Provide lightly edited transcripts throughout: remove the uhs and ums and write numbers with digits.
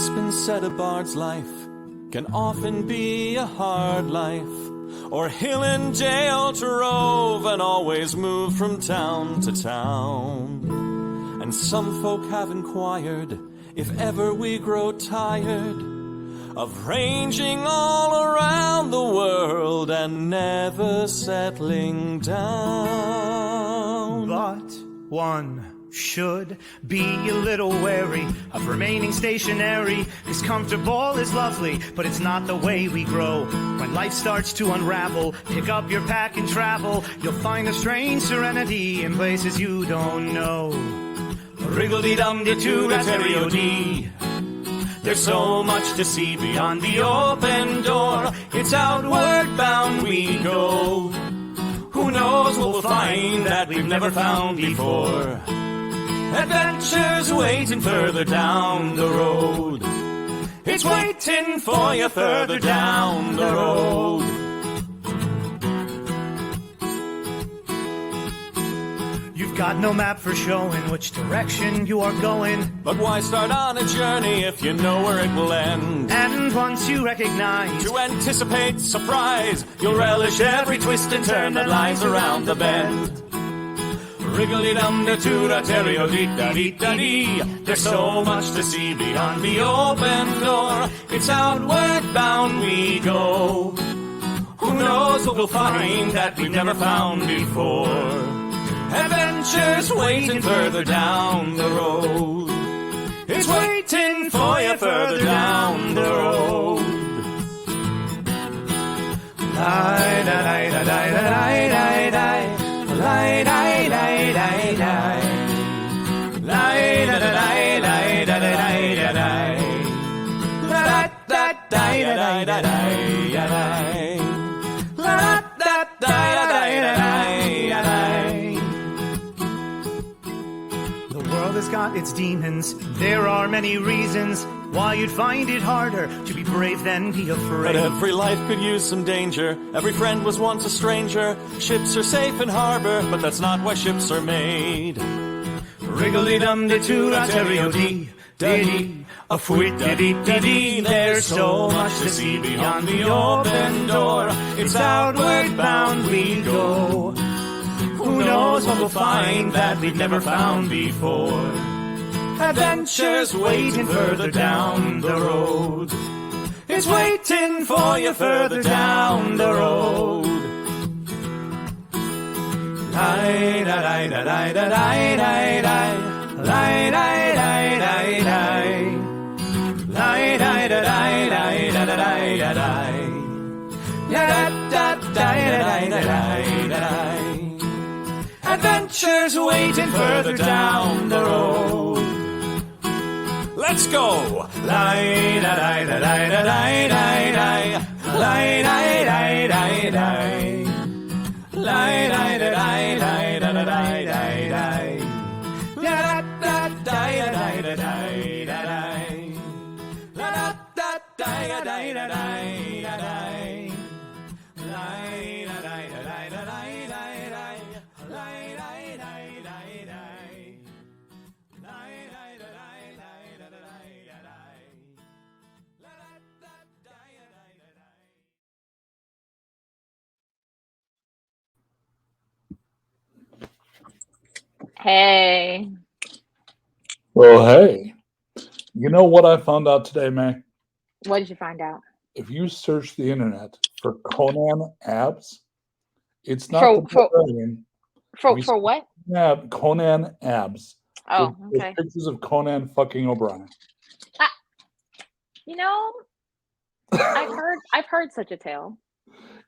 It's been said a bard's life can often be a hard life, or hill and dale to rove and always move from town to town. And some folk have inquired if ever we grow tired of ranging all around the world and never settling down. But one should be a little wary of remaining stationary, 'cause comfortable is lovely, but it's not the way we grow. When life starts to unravel, pick up your pack and travel. You'll find a strange serenity in places you don't know. Wriggle-dee-dum-dee-doo-da-terry-o-dee. There's so much to see beyond the open door. It's outward bound we go. Who knows what we'll find that we've never found before. Adventures waiting further down the road. It's waiting for you further down the road. You've got no map for showing which direction you are going. But why start on a journey if you know where it will end? And once you recognize, to anticipate surprise, you'll relish every twist and turn that lies around the bend. Wriggle-dee-dum-dee-doo-da-terry-o-dee-da-dee-da-dee. There's so much to see beyond the open door. It's outward bound we go. Who knows what we'll find that we've never found before. Adventures waiting further down the road. It's waiting for you further down the road. Lie-da-lie-da-lie-da-lie-da-lie. Lie-da-lie-da-lie-da-lie. Lie-da-da-lie-da-lie-da-lie-da-lie. La-da-da-lie-da-lie-da-lie. La-da-da-lie-da-lie-da-lie. The world has got its demons. There are many reasons why you'd find it harder to be brave than be afraid. But every life could use some danger. Every friend was once a stranger. Ships are safe in harbor, but that's not why ships are made. Wriggle-dee-dum-dee-doo-da-terry-o-dee-da-dee. A fwit-da-dee-da-dee. There's so much to see beyond the open door. It's outward bound we go. Who knows what we'll find that we've never found before. Adventures waiting further down the road. It's waiting for you further down the road. Lie-da-lie-da-lie-da-lie-da-lie. Lie-da-lie-da-lie-da-lie. Lie-da-lie-da-lie-da-lie-da-lie. Da-da-da-da-da-da-da-da-da. Adventures waiting further down the road. Let's go! Lie-da-lie-da-lie-da-lie-da-lie. Lie-da-lie-da-lie-da-lie. Lie-da-lie-da-lie-da-lie-da-lie. Da-da-da-da-da-da-da-da-da-da. La-da-da-da-da-da-da-da-da. Hey. Well, hey. You know what I found out today, May? What did you find out? If you search the internet for Conan abs, it's not For what? Conan abs. Oh, There's okay. pictures of Conan fucking O'Brien. You know, I've heard such a tale.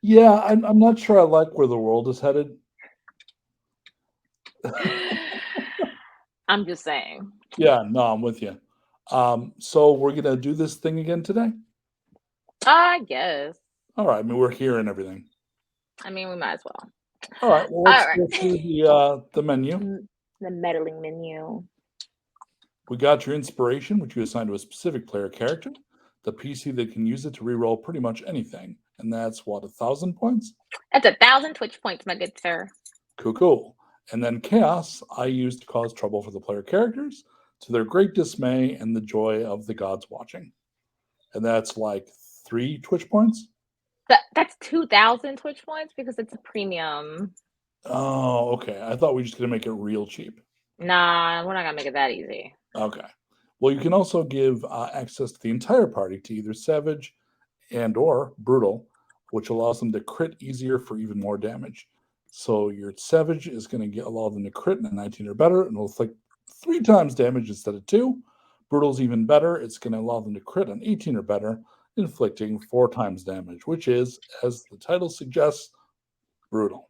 Yeah, I'm not sure I like where the world is headed. I'm just saying. Yeah, no, I'm with you. So we're gonna do this thing again today? I guess. All right, I mean we're here and everything. I mean, we might as well. All right, well let's go through the menu. The meddling menu. We got your inspiration, which you assigned to a specific player character. The PC that can use it to reroll pretty much anything, and that's what, 1,000 points? That's 1,000 Twitch points, my good sir. Cool. And then chaos I used to cause trouble for the player characters to their great dismay and the joy of the gods watching. And that's like 3 Twitch points. That's 2,000 Twitch points because it's a premium. Oh, okay. I thought we were just going to make it real cheap. Nah, we're not gonna make it that easy. Okay. Well, you can also give access to the entire party to either Savage and or Brutal, which allows them to crit easier for even more damage. So your Savage is going to allow them to crit in a 19 or better, and will inflict 3 times damage instead of 2. Brutal's even better. It's going to allow them to crit on 18 or better, inflicting 4 times damage, which is, as the title suggests, brutal.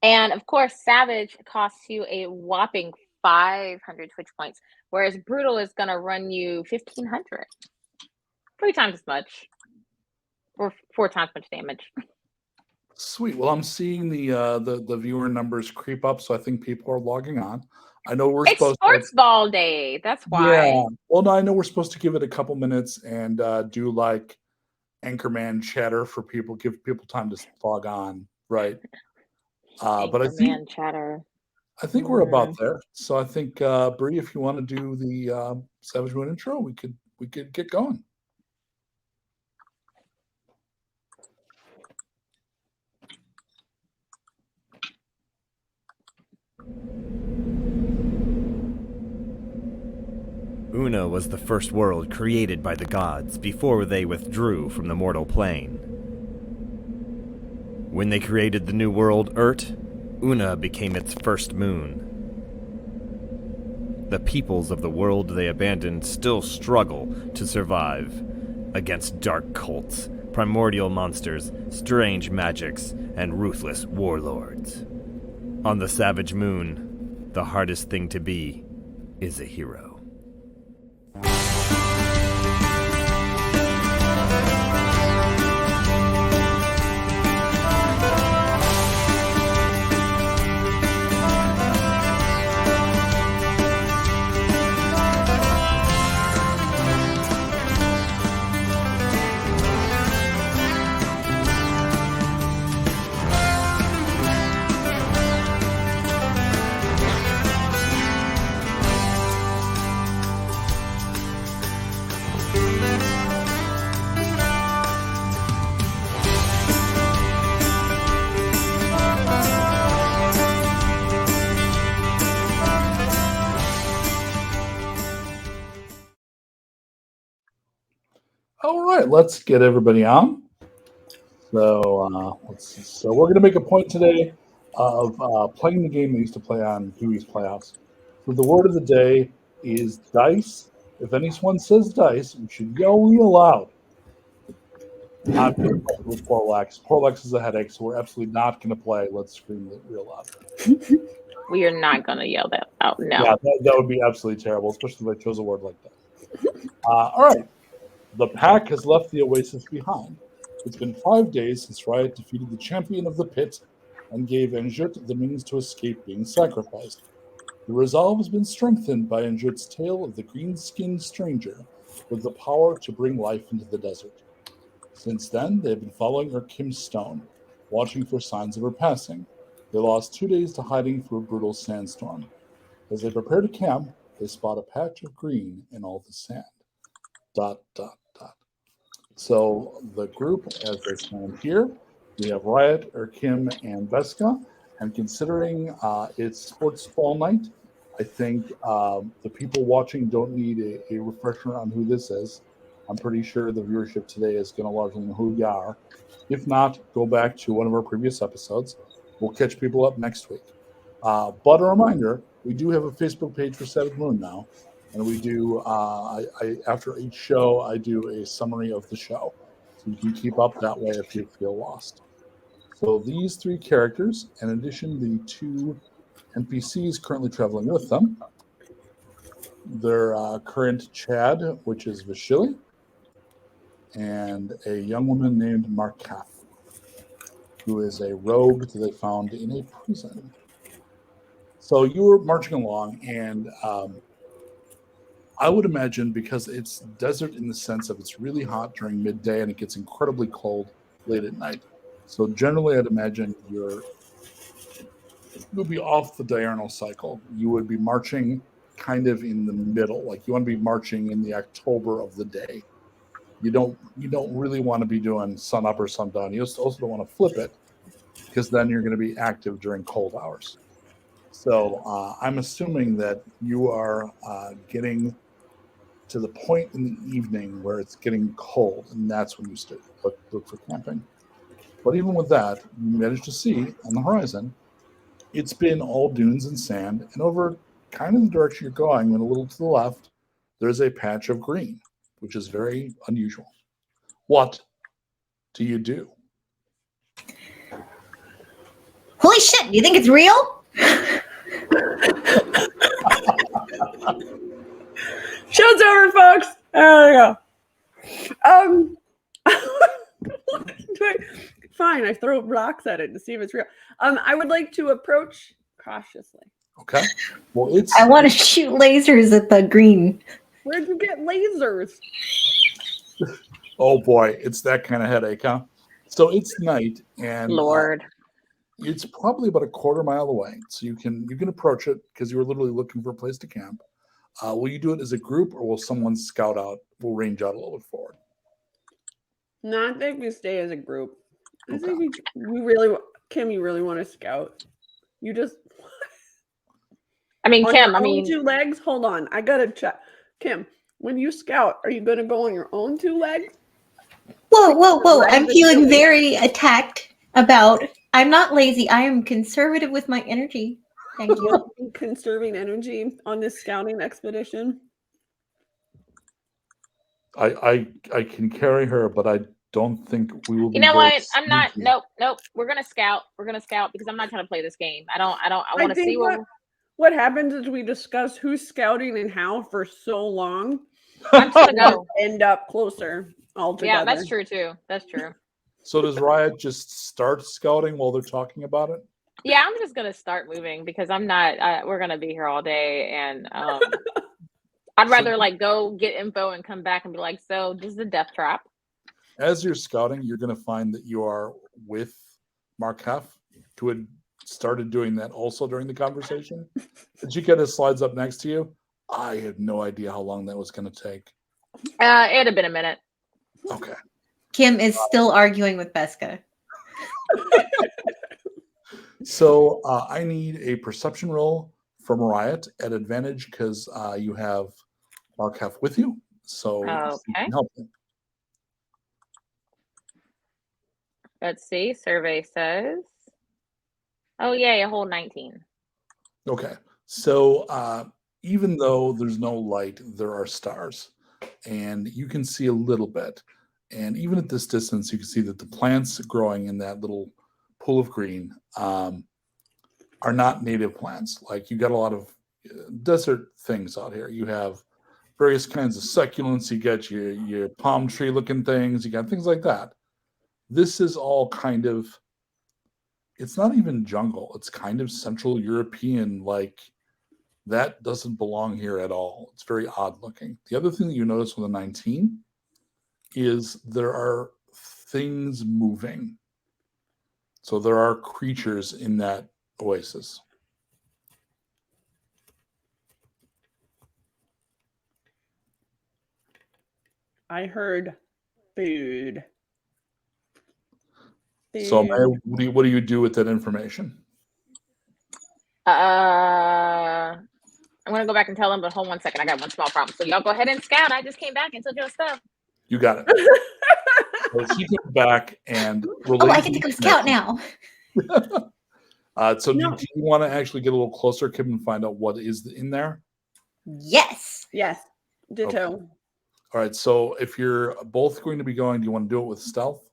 And of course, Savage costs you a whopping 500 Twitch points, whereas Brutal is gonna run you 1,500. 3 times as much, or 4 times as much damage. Sweet. Well, I'm seeing the viewer numbers creep up, so I think people are logging on. I know we're It's supposed sports ball day. That's why. Yeah. Well, no, I know we're supposed to give it a couple minutes and do like Anchorman chatter for people, give people time to log on, right? But Man chatter. I think we're about there. So I think Bree, if you want to do the Savage Moon intro, we could get going. Una was the first world created by the gods before they withdrew from the mortal plane. When they created the new world, Urt, Una became its first moon. The peoples of the world they abandoned still struggle to survive against dark cults, primordial monsters, strange magics, and ruthless warlords. On the Savage Moon, the hardest thing to be is a hero. All right, let's get everybody on. So let's see. So we're going to make a point today of playing the game they used to play on Huey's Playhouse. So the word of the day is dice. If anyone says dice, we should yell real loud. I'm going to play with Portlex. Portlex is a headache, so we're absolutely not going to play. Let's scream it real loud. We are not gonna yell that out. No. Yeah, that would be absolutely terrible, especially if I chose a word like that. All right. The pack has left the Oasis behind. It's been 5 days since Riot defeated the champion of the pit and gave Anjut the means to escape being sacrificed. The resolve has been strengthened by Anjut's tale of the green-skinned stranger with the power to bring life into the desert. Since then, they have been following her Kim Stone, watching for signs of her passing. They lost 2 days to hiding through a brutal sandstorm. As they prepare to camp, they spot a patch of green in all the sand. ... So the group, as they stand here, we have Riot, Kim, and Veska. And considering it's sports ball night, I think the people watching don't need a refresher on who this is. I'm pretty sure the viewership today is going to largely know who you are. If not, go back to one of our previous episodes. We'll catch people up next week. But a reminder, we do have a Facebook page for Savage Moon now. And we do, after each show, I do a summary of the show. So you can keep up that way if you feel lost. So these 3 characters, in addition to the 2 NPCs currently traveling with them, their current Chad, which is Vashili, and a young woman named Markaf, who is a rogue that they found in a prison. So you were marching along, and I would imagine, because it's desert in the sense of it's really hot during midday and it gets incredibly cold late at night. So generally, I'd imagine you'll be off the diurnal cycle. You would be marching kind of in the middle. Like you want to be marching in the October of the day. You don't really want to be doing sun up or sundown. You also don't want to flip it because then you're going to be active during cold hours. So I'm assuming that you are getting to the point in the evening where it's getting cold, and that's when you look for camping. But even with that, you managed to see on the horizon, it's been all dunes and sand, and over kind of the direction you're going, and a little to the left, there's a patch of green, which is very unusual. What do you do? Holy shit, do you think it's real? Show's over, folks. There we go. Fine, I throw rocks at it to see if it's real. I would like to approach cautiously. Okay. Well, I want to shoot lasers at the green. Where'd you get lasers? Oh boy, it's that kind of headache, huh? So it's night, and Lord. it's probably about a quarter mile away. So you can approach it because you were literally looking for a place to camp. Will you do it as a group, or will someone scout out? Will range out a little bit forward? No, I think we stay as a group. I Okay. think we really, Kim, you really want to scout? You just I mean, on Kim, your I own mean, 2 legs. Hold on, I gotta check. Kim, when you scout, are you gonna go on your own 2 legs? Whoa. Right, I'm but feeling still- very attacked about. I'm not lazy. I am conservative with my energy. Thank you. Will you be conserving energy on this scouting expedition? I can carry her, but I don't think we will. you know what? I'm not. Nope. We're gonna scout. We're gonna scout because I'm not trying to play this game. I want to think see what happens is we discuss who's scouting and how for so long. I'm just gonna go. End up closer altogether. Yeah, that's true too. That's true. So does Riot just start scouting while they're talking about it? Yeah, I'm just gonna start moving because I'm not. We're gonna be here all day, and I'd rather like go get info and come back and be like, so this is a death trap. As you're scouting, you're going to find that you are with Mark Heff, who had started doing that also during the conversation. Did you get his slides up next to you? I had no idea how long that was going to take. It'd have been a minute. Okay. Kim is still arguing with Beska. So I need a perception roll from Riot at advantage because you have Mark Heff with you. So you Okay. can help him. Let's see. Survey says. Oh yay, a whole 19. Okay. So even though there's no light, there are stars, and you can see a little bit. And even at this distance, you can see that the plants growing in that little pool of green are not native plants. Like you got a lot of desert things out here. You have various kinds of succulents. You get your palm tree looking things. You got things like that. This is all kind of, it's not even jungle. It's kind of Central European, like that doesn't belong here at all. It's very odd looking. The other thing that you notice with a 19 is there are things moving. So there are creatures in that oasis. I heard food. So Maya, what do you do with that information? I'm gonna go back and tell them, but hold 1 second. I got one small problem. So y'all go ahead and scout. I just came back and took your stuff. You got it. So she comes back and Oh, I get to go scout now. So do you want to actually get a little closer, Kim, and find out what is in there? Yes. Yes. Ditto. Okay. All right. So if you're both going to be going, do you want to do it with stealth?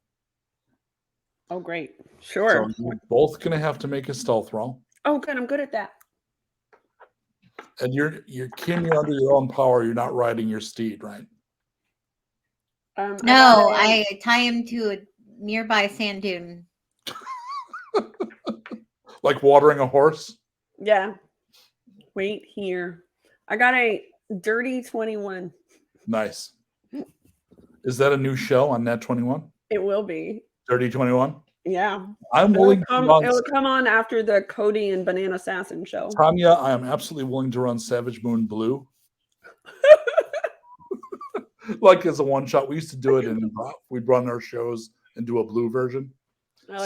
Oh, great. Sure. So you're both going to have to make a stealth roll. Oh, good. I'm good at that. And you're Kim, you're under your own power. You're not riding your steed, right? No, I tie him to a nearby sand dune. Like watering a horse? Yeah. Wait here. I got a dirty 21. Nice. Is that a new show on Net 21? It will be. Dirty 21? Yeah. I'm willing to run It'll come on after the Cody and Banana Assassin show. Tanya. I am absolutely willing to run Savage Moon Blue. Like as a one shot. We used to do it and we'd run our shows and do a blue version.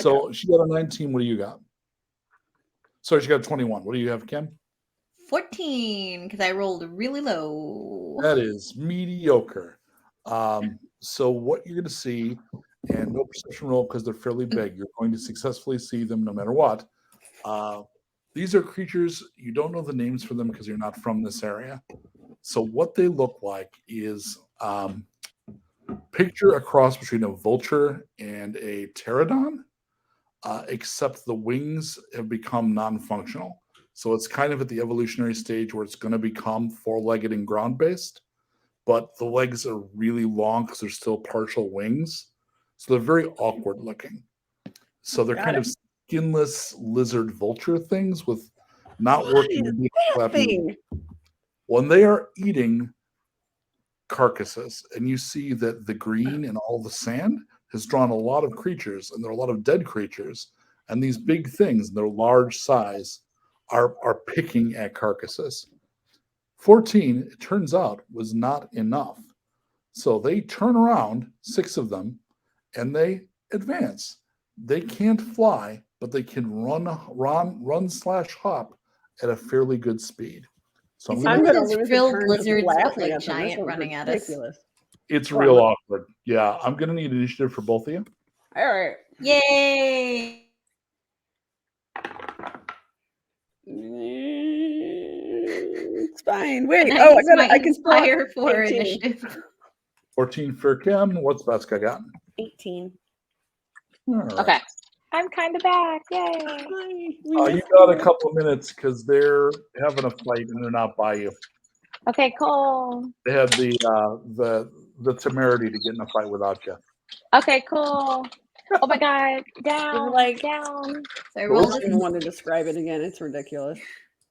So she got a 19. What do you got? Sorry, she got a 21. What do you have, Kim? 14, because I rolled really low. That is mediocre. So what you're going to see, and no perception roll because they're fairly big, you're going to successfully see them no matter what. These are creatures, you don't know the names for them because you're not from this area. So what they look like is picture a cross between a vulture and a pterodon, except the wings have become non-functional. So it's kind of at the evolutionary stage where it's going to become four-legged and ground-based, but the legs are really long because they're still partial wings. So they're very awkward looking. So they're kind of skinless lizard vulture things with not working. When they are eating carcasses, and you see that the green and all the sand has drawn a lot of creatures, and there are a lot of dead creatures, and these big things, their large size, are picking at carcasses. 14, it turns out, was not enough. So they turn around, 6 of them, and they advance. They can't fly, but they can run/hop at a fairly good speed. So I'm going gonna to lose frilled lizards, but like giant running at us. It's real awkward. Yeah, I'm going to need initiative for both of you. All right. Yay! It's fine. Wait. And Oh, use my I can inspire for 18. initiative. 14 for Kim. What's Beska got? 18. All right. Okay. I'm kind of back. Yay. You got a couple of minutes because they're having a fight and they're not by you. Okay, cool. They had the temerity to get in a fight without you. Okay, cool. Oh my god. Down. Like- down. So I I rolled don't even want to describe it again. It's ridiculous.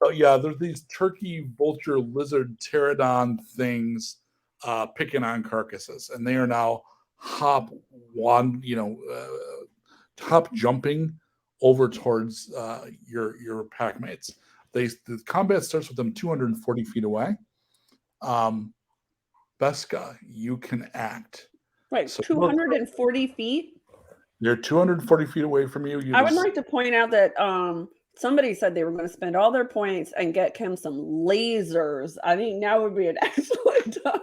Oh yeah, there's these turkey, vulture, lizard, pterodon things picking on carcasses, and they are now hop jumping over towards your pack mates. The combat starts with them 240 feet away. Beska, you can act. Right, So 240 feet. They're 240 feet away from you. I would like to point out that somebody said they were going to spend all their points and get Kim some lasers. I think now would be an excellent time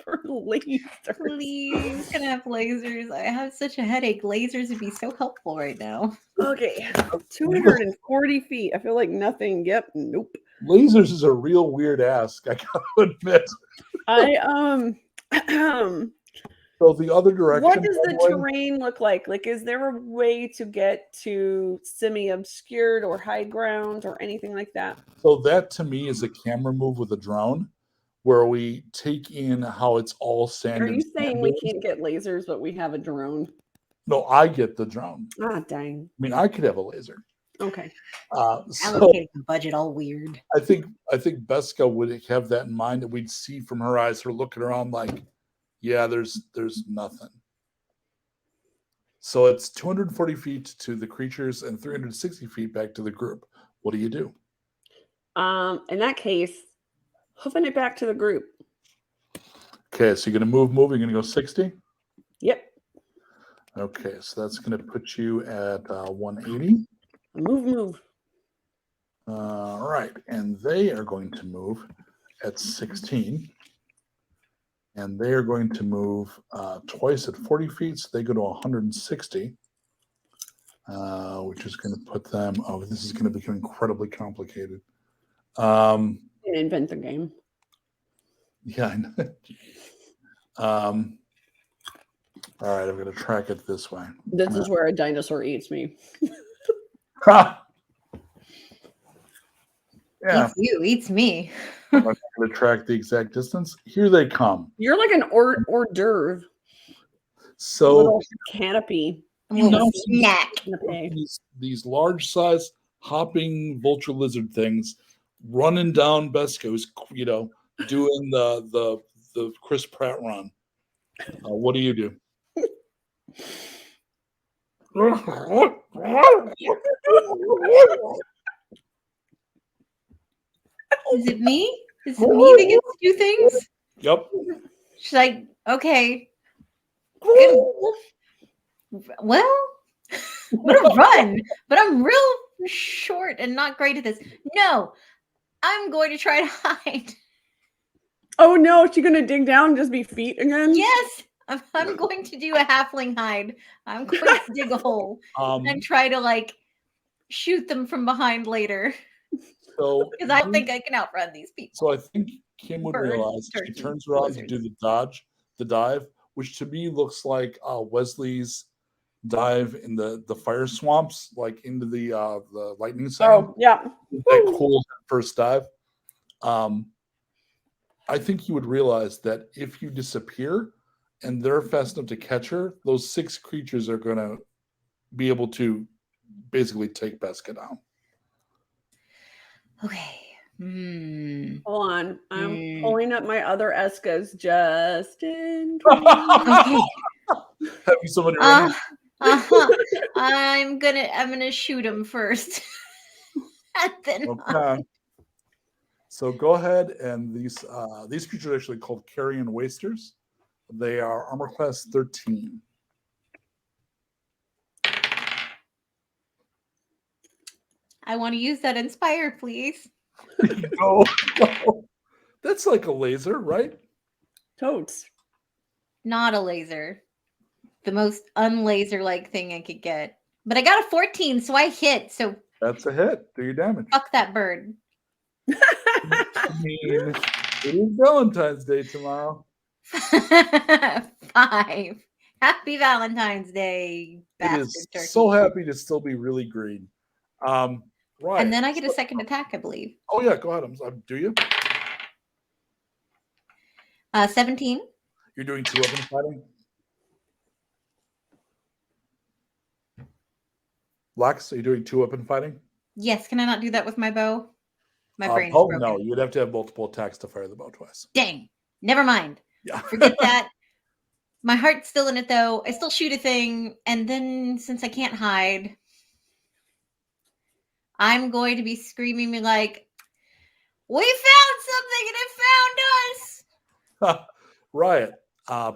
for lasers. Please, can I have lasers? I have such a headache. Lasers would be so helpful right now. Okay, 240 feet. I feel like nothing. Yep, nope. Lasers is a real weird ask, I gotta admit. So the other direction. What does the terrain look like? Like, is there a way to get to semi-obscured or high ground or anything like that? So that to me is a camera move with a drone, where we take in how it's all sand. Are you and saying sand we dunes. can't get lasers, but we have a drone? No, I get the drone. Ah, dang. I mean, I could have a laser. Okay. So Allocating the budget all weird. I think Beska would have that in mind, that we'd see from her eyes, her looking around like, yeah, there's nothing. So it's 240 feet to the creatures and 360 feet back to the group. What do you do? In that case, hoofing it back to the group. Okay, so you're going to move. You're going to go 60? Yep. Okay, so that's going to put you at 180. Move. All right, and they are going to move at 16. And they are going to move twice at 40 feet, so they go to 160, which is going to put them. Oh, this is going to become incredibly complicated. Invent the game. Yeah, I know. All right, I'm going to track it this way. This is where a dinosaur eats me. Ha! Yeah, Eats you, eats me. I'm not going to track the exact distance. Here they come. You're like an hors d'oeuvre. So Little canopy. You know- snack. Canopy. these large size hopping vulture lizard things running down Besko's, doing the Chris Pratt run. What do you do? Is it me? Is it me that gets to do things? Yep. She's like, okay, good. Well, I'm gonna run, but I'm real short and not great at this. No, I'm going to try to hide. Oh no, is she gonna dig down and just be feet again? Yes, I'm going to do a halfling hide. I'm going to dig a hole and try to like shoot them from behind later So because I don't think I can outrun these people. So I think Kim would Bird, realize she turkey, turns around to lizards. do the dive, which to me looks like Wesley's dive in the fire swamps, like into the lightning sound. Oh yeah. That cool first dive. I think you would realize that if you disappear and they're fast enough to catch her, those 6 creatures are going to be able to basically take Beska down. Okay. Hold on. I'm Mm. pulling up my other Eskas just in Okay. Have you somebody ready? I'm gonna shoot him first. And then Okay. So go ahead, and these creatures are actually called Carrion Wasters. They are armor class 13. I want to use that inspire, please. No, no. That's like a laser, right? Totes. Not a laser. The most unlaser-like thing I could get. But I got a 14, so I hit. So That's a hit. Do your damage. fuck that bird. I mean, it is Valentine's Day tomorrow. 5. Happy Valentine's Day, It bastard is turkey. so happy to still be really green. Right. And then I get a second attack, I believe. Oh yeah, go ahead. Do you? 17. You're doing 2 weapon fighting. Lex, are you doing 2 weapon fighting? Yes, can I not do that with my bow? My brain's Oh broken. no, you'd have to have multiple attacks to fire the bow twice. Dang. Never mind. Yeah. Forget that. My heart's still in it though. I still shoot a thing, and then since I can't hide, I'm going to be screaming me like, "We found something and it found us!" Riot.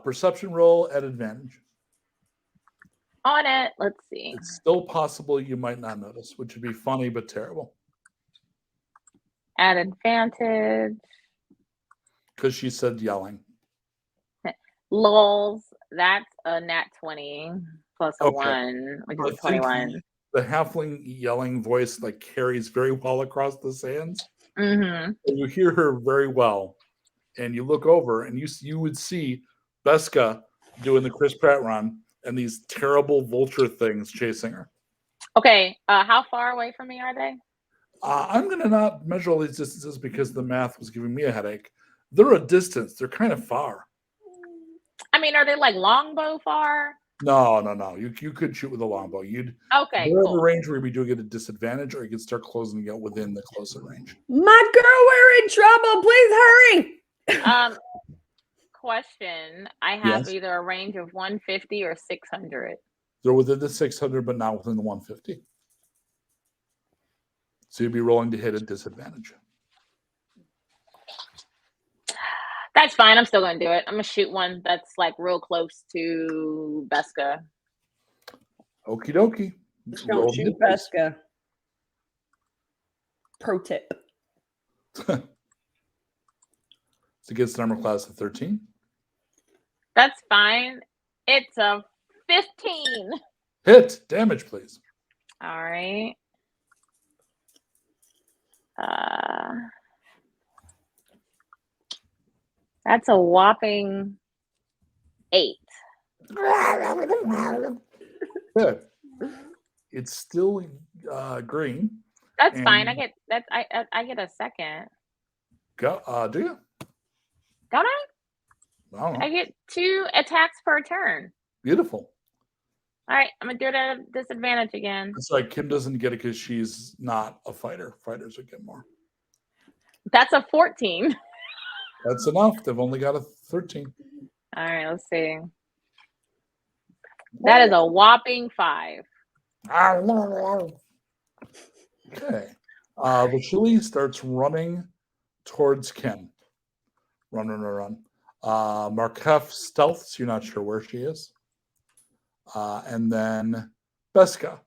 Perception roll at advantage. On it. Let's see. It's still possible you might not notice, which would be funny but terrible. At advantage. Because she said yelling. Lols. That's a nat 20 plus a Okay. 1, which I is think 21. The halfling yelling voice like carries very well across the sands. Mm-hmm. And you hear her very well. And you look over and you would see Beska doing the Chris Pratt run and these terrible vulture things chasing her. Okay. How far away from me are they? I'm going to not measure all these distances because the math was giving me a headache. They're a distance. They're kind of far. I mean, are they like longbow far? No. You could shoot with a longbow. Okay, They're at cool. the range where you'd be doing it at a disadvantage, or you could start closing it within the closer range. My girl, we're in trouble. Please hurry. Question. I have Yes. either a range of 150 or 600. They're within the 600, but not within the 150. So you'd be rolling to hit at disadvantage. That's fine. I'm still going to do it. I'm going to shoot one that's like real close to Beska. Okie dokie. Just Roll don't to shoot hit, please. Beska. Pro tip. It's against an armor class of 13. That's fine. It's a 15. Hit. Damage, please. All right. That's a whopping 8. Good. It's still green. That's fine. I And- get that. I get a second. Go. Do you? Don't I? I don't know. I get 2 attacks per turn. Beautiful. All right, I'm gonna do it at a disadvantage again. It's like Kim doesn't get it because she's not a fighter. Fighters would get more. That's a 14. That's enough. They've only got a 13. All right, let's see. That is a whopping 5. Okay. Vashili starts running towards Kim. Run. Markef stealths. You're not sure where she is. And then Beska.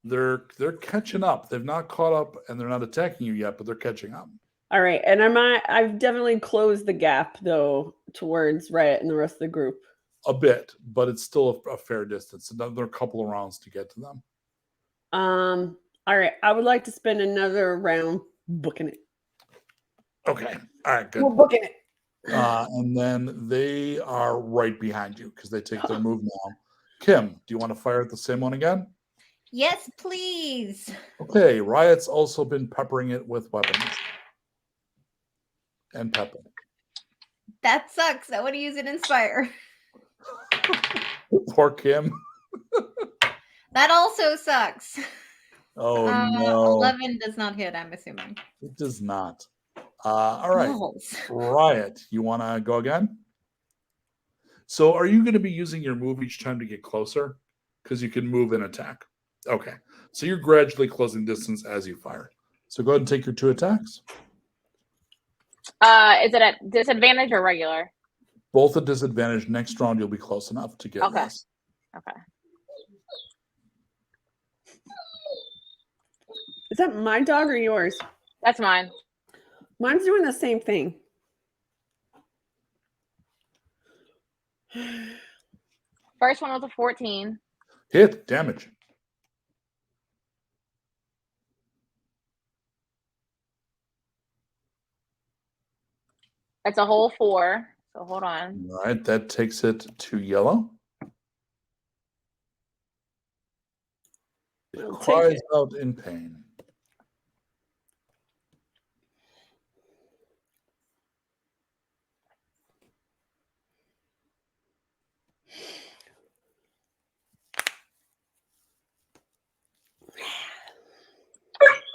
They're catching up. They've not caught up, and they're not attacking you yet, but they're catching up. All right, and I've definitely closed the gap though towards Riot and the rest of the group. A bit, but it's still a fair distance. Another couple of rounds to get to them. All right, I would like to spend another round booking it. Okay. All right, good. We're booking it. And then they are right behind you because they take their move now. Kim, do you want to fire at the same one again? Yes, please. Okay, Riot's also been peppering it with weapons. And pepper. That sucks. I want to use it Inspire. Poor Kim. That also sucks. Oh no. 11 does not hit, I'm assuming. It does not. All right. Balls. Riot, you want to go again? So are you going to be using your move each time to get closer? Because you can move and attack. Okay. So you're gradually closing distance as you fire. So go ahead and take your 2 attacks. Is it at disadvantage or regular? Both at disadvantage. Next round, you'll be close enough to get Okay. this. Okay. Is that my dog or yours? That's mine. Mine's doing the same thing. First one was a 14. Hit. Damage. That's a whole 4. So hold on. All right. That takes it to yellow. It I'll take cries it. out in pain.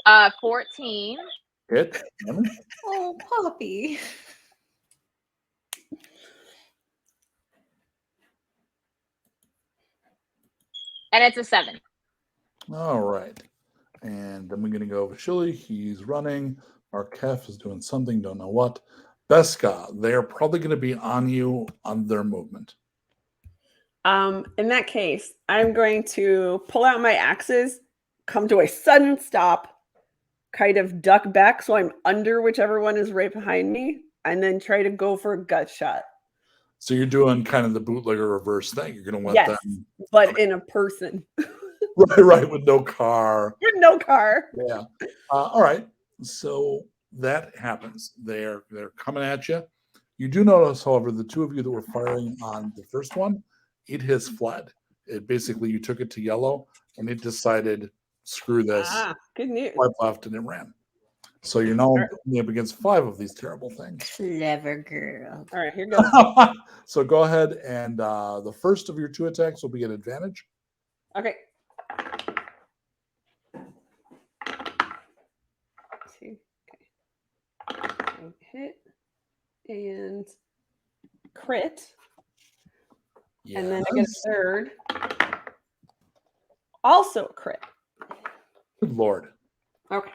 Uh, 14. Hit. Damage. Oh, Poppy. And it's a 7. All right. And then we're going to go over Shilly. He's running. Markef is doing something, don't know what. Beska, they're probably going to be on you on their movement. In that case, I'm going to pull out my axes, come to a sudden stop, kind of duck back so I'm under whichever one is right behind me, and then try to go for a gut shot. So you're doing kind of the bootlegger reverse thing. You're going to let Yes, them. but in a person. Right, with no car. With no car. Yeah. All right. So that happens. They're coming at you. You do notice, however, the 2 of you that were firing on the first one, it has fled. It basically, you took it to yellow, and it decided, screw this, Good news. swipe left, and it ran. So you're now only up against 5 of these terrible things. Clever girl. All right, here goes. So go ahead, and the first of your 2 attacks will be an advantage. Okay. 2. Okay. Hit and crit. Yes. And then I get a third. Also a crit. Good Lord. Okay.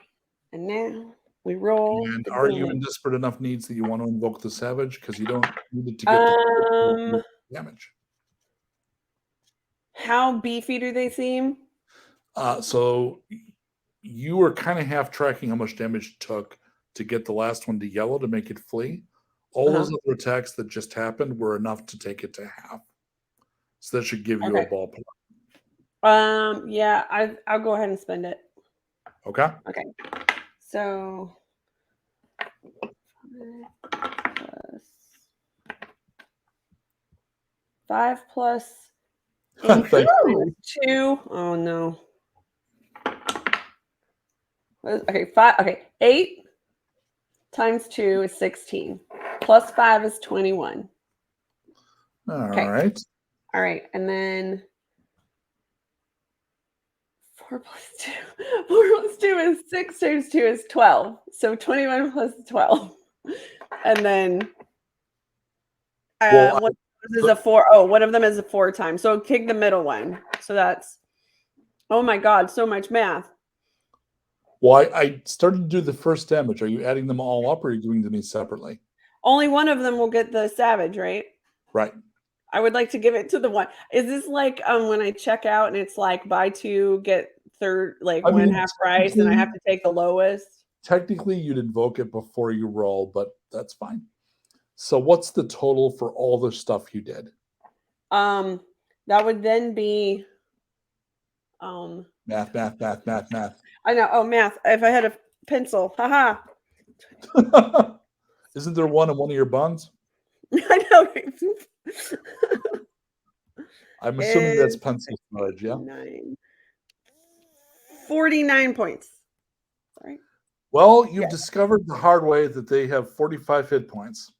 And now we roll. And the are you damage. in desperate enough needs that you want to invoke the Savage? Because you don't need it to get the damage. How beefy do they seem? So you were kind of half tracking how much damage it took to get the last one to yellow to make it flee. All those other attacks that just happened were enough to take it to half. So that should give you a ballpark. Yeah, I'll go ahead and spend it. Okay. Okay. So 5 plus Thank Ooh, 2. Oh no. Okay, 5. Okay, 8 times 2 is 16. Plus 5 is 21. All Okay. right. All right, and then 4 plus 2. 4 plus 2 is 6 times 2 is 12. So 21 plus 12. And then Well, what This is a 4. Oh, one of them is a 4 times. So take the middle one. So that's, oh my God, so much math. Well, I started to do the first damage. Are you adding them all up or are you doing them separately? Only one of them will get the savage, right? Right. I would like to give it to the one. Is this like when I check out and it's like buy 2, get third, like I one mean, half price, and I have to take the lowest? Technically, you'd invoke it before you roll, but that's fine. So what's the total for all the stuff you did? That would then be Math. I know. Oh, math. If I had a pencil. Haha. Isn't there one in one of your buns? I know. I'm assuming that's pencil storage, yeah? 49 points. Sorry. Well, you've discovered the hard way that they have 45 hit points.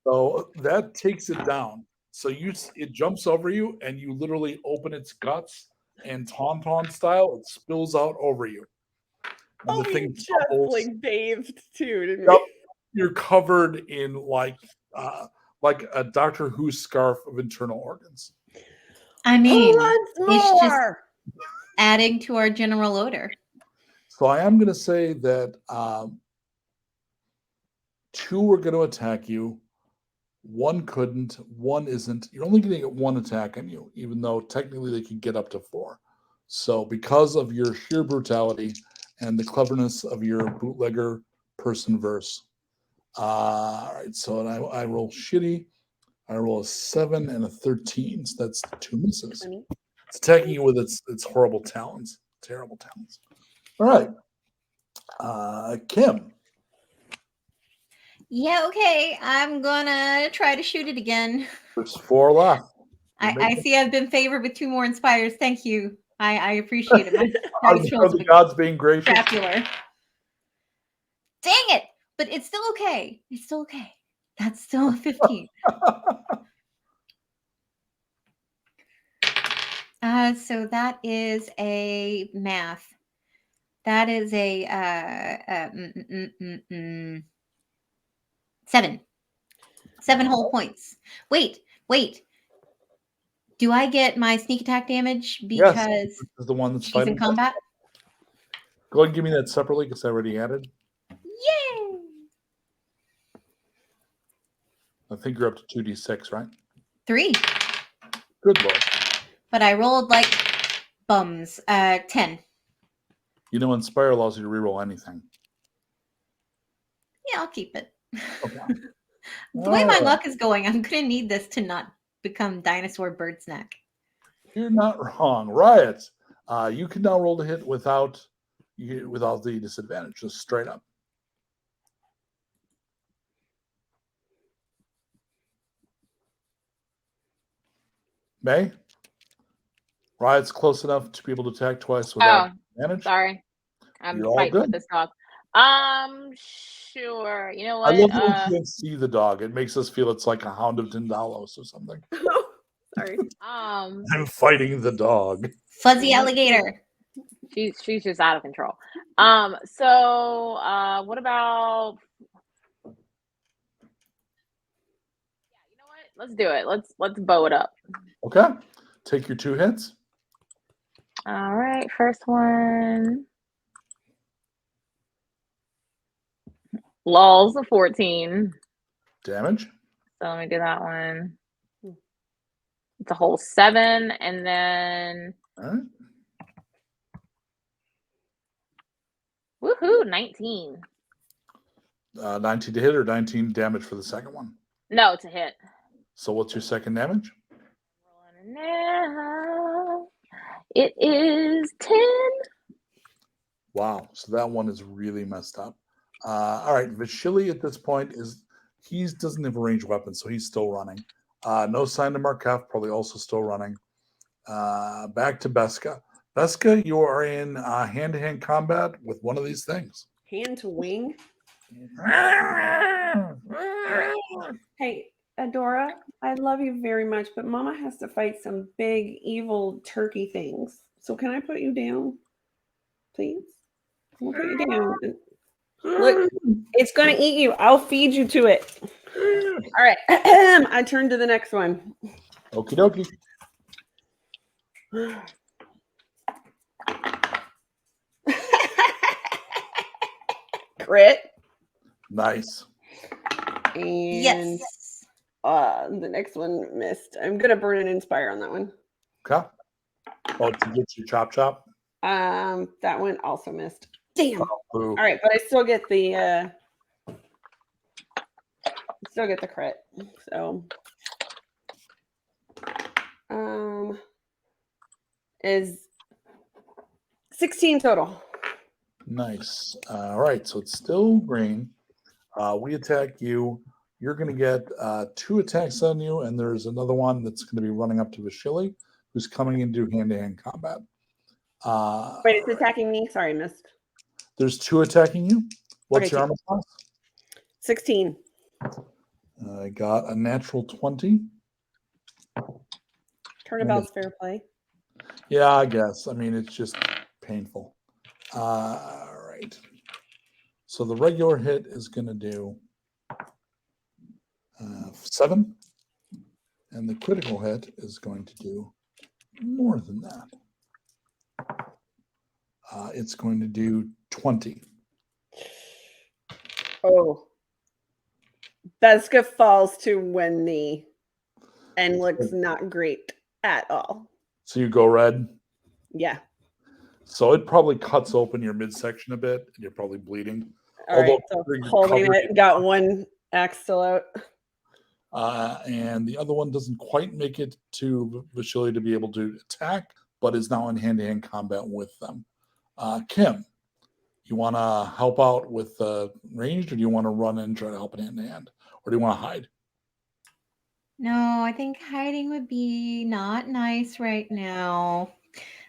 So that takes it down. So it jumps over you and you literally open its guts and tauntaun style, it spills out over you. And Oh, the you thing just tumbles. like bathed too, didn't Yep. you? You're covered in like a Doctor Who scarf of internal organs. I mean, Once it's just more. adding to our general odor. So I am going to say that 2 are going to attack you. 1 couldn't. 1 isn't. You're only going to get 1 attack on you, even though technically they could get up to 4. So because of your sheer brutality and the cleverness of your bootlegger person verse. All right, so I roll shitty. I roll a 7 and a 13. So that's 2 misses. It's attacking you with its horrible talons. Terrible talons. All right. Kim. Yeah, okay. I'm gonna try to shoot it again. There's 4 left. I see I've been favored with 2 more inspires. Thank you. I appreciate it. My Are dice the rolls have gods being gracious? been crapular. Dang it! But it's still okay. It's still okay. That's still a 15. So that is a math. That is a 7. 7 whole points. Wait. Do I get my sneak attack damage because Yes, this is the one that's she's fighting. in combat? Go ahead and give me that separately because I already added. Yay! I think you're up to 2d6, right? 3. Good lord. But I rolled like bums. 10. You know, Inspire allows you to reroll anything. Yeah, I'll keep it. Okay. The way my Alright. luck is going, I'm gonna need this to not become dinosaur bird snack. You're not wrong. Riot. You can now roll to hit without the disadvantage, just straight up. May? Riot's close enough to be able to attack twice without advantage. Sorry. I'm You're all fighting with good. this dog. Sure. You know I what? love that we can't see the dog. It makes us feel it's like a hound of Dindalos or something. Sorry. I'm fighting the dog. Fuzzy alligator. She's just out of control. So what about? Yeah, you know what? Let's do it. Let's bow it up. Okay. Take your 2 hits. All right, first one. Lulls a 14. Damage. So let me do that one. It's a whole 7, and then All right. woohoo, 19. 19 to hit or 19 damage for the second one. No, to hit. So what's your second damage? Rolling now. It is 10. Wow. So that one is really messed up. All right. Vashili at this point he doesn't have a ranged weapon, so he's still running. No sign of Markef, probably also still running. Back to Beska. Beska, you are in hand-to-hand combat with one of these things. Hand to wing. Hey, Adora, I love you very much, but Mama has to fight some big evil turkey things. So can I put you down, please? I'll put you down. Look, it's gonna eat you. I'll feed you to it. All right. I turn to the next one. Okie dokie. Crit. Nice. And Yes. the next one missed. I'm gonna burn and inspire on that one. Okay. Oh, to get your chop chop. That one also missed. Damn. Boo. All right, but I still get the crit. So is 16 total. Nice. All right, so it's still green. We attack you. You're going to get 2 attacks on you, and there's another one that's going to be running up to Vashili, who's coming into hand-to-hand combat. Wait, it's attacking me. Sorry, missed. There's 2 attacking you. What's Okay, your armor class? 16. I got a natural 20. Turnabout's fair play. Yeah, I guess. I mean, it's just painful. All right. So the regular hit is going to do 7, and the critical hit is going to do more than that. It's going to do 20. Oh. Beska falls to one knee and looks not great at all. So you go red. Yeah. So it probably cuts open your midsection a bit, and you're probably bleeding. All right. Although So you're holding covered it, in- got one axe still out. And the other one doesn't quite make it to Vashili to be able to attack, but is now in hand-to-hand combat with them. Kim, you want to help out with ranged, or do you want to run in and try to help in hand-to-hand? Or do you want to hide? No, I think hiding would be not nice right now.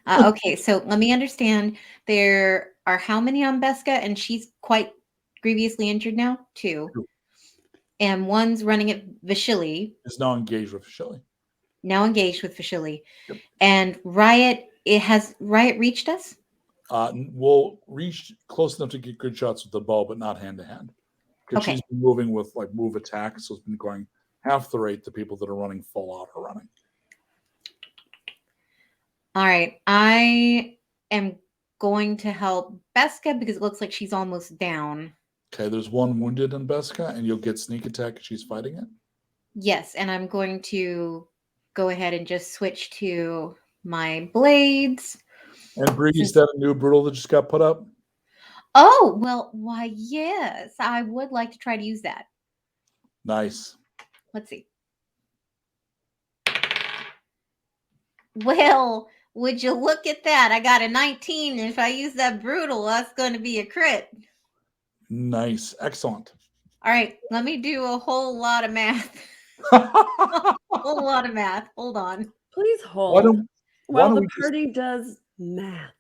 Okay, so let me understand. There are how many on Beska, and she's quite grievously injured now? 2. Two. And one's running at Vashili, Is now engaged with Vashili. now engaged with Vashili. Yep. And Riot, has Riot reached us? We'll reach close enough to get good shots with the bow, but not hand-to-hand. Because Okay. she's been moving with like move attack, so it's been going half the rate the people that are running full out are running. All right. I am going to help Beska because it looks like she's almost down. Okay, there's one wounded in Beska, and you'll get sneak attack if she's fighting it. Yes, and I'm going to go ahead and just switch to my blades. And Bree, is that a new brutal that just got put up? Oh, well, why, yes, I would like to try to use that. Nice. Let's see. Well, would you look at that? I got a 19. If I use that brutal, that's going to be a crit. Nice. Excellent. All right, let me do a whole lot of math. A whole lot of math. Hold on. Please Why hold. don't, why While don't the we just, party does math.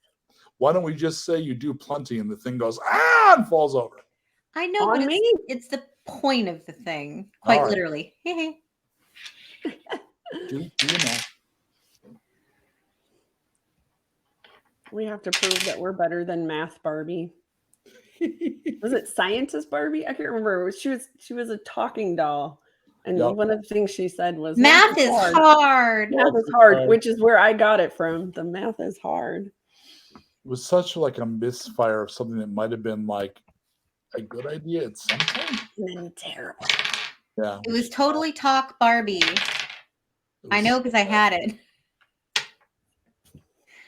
why don't we just say you do plenty and the thing goes, and falls over? I know, On but me? it's the point of the thing, quite All right. literally. Do you know? We have to prove that we're better than math Barbie. Was it scientist Barbie? I can't remember. She was a talking doll. And Yep. one of the things she said was Math is hard. Math is hard, which is where I got it from. The math is hard. It was such like a misfire of something that might have been like a good idea at some point. And then terrible. Yeah. It was totally talk Barbie. I know because I had it.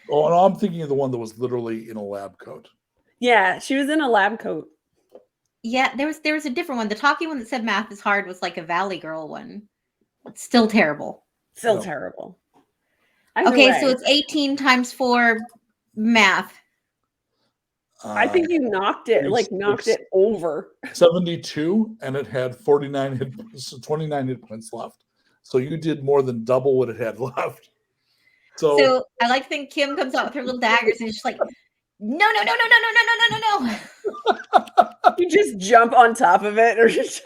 Oh, and I'm thinking of the one that was literally in a lab coat. Yeah, she was in a lab coat. Yeah, there was a different one. The talking one that said math is hard was like a Valley Girl one. It's still terrible. Still No. terrible. Okay, Either so way, it's 18 times 4 math. I think you knocked it, knocked it over. 72, and it had 49 hit, 29 hit points left. So you did more than double what it had left. So I like to think Kim comes out with her little daggers and it's just like, no. You just jump on top of it, or you just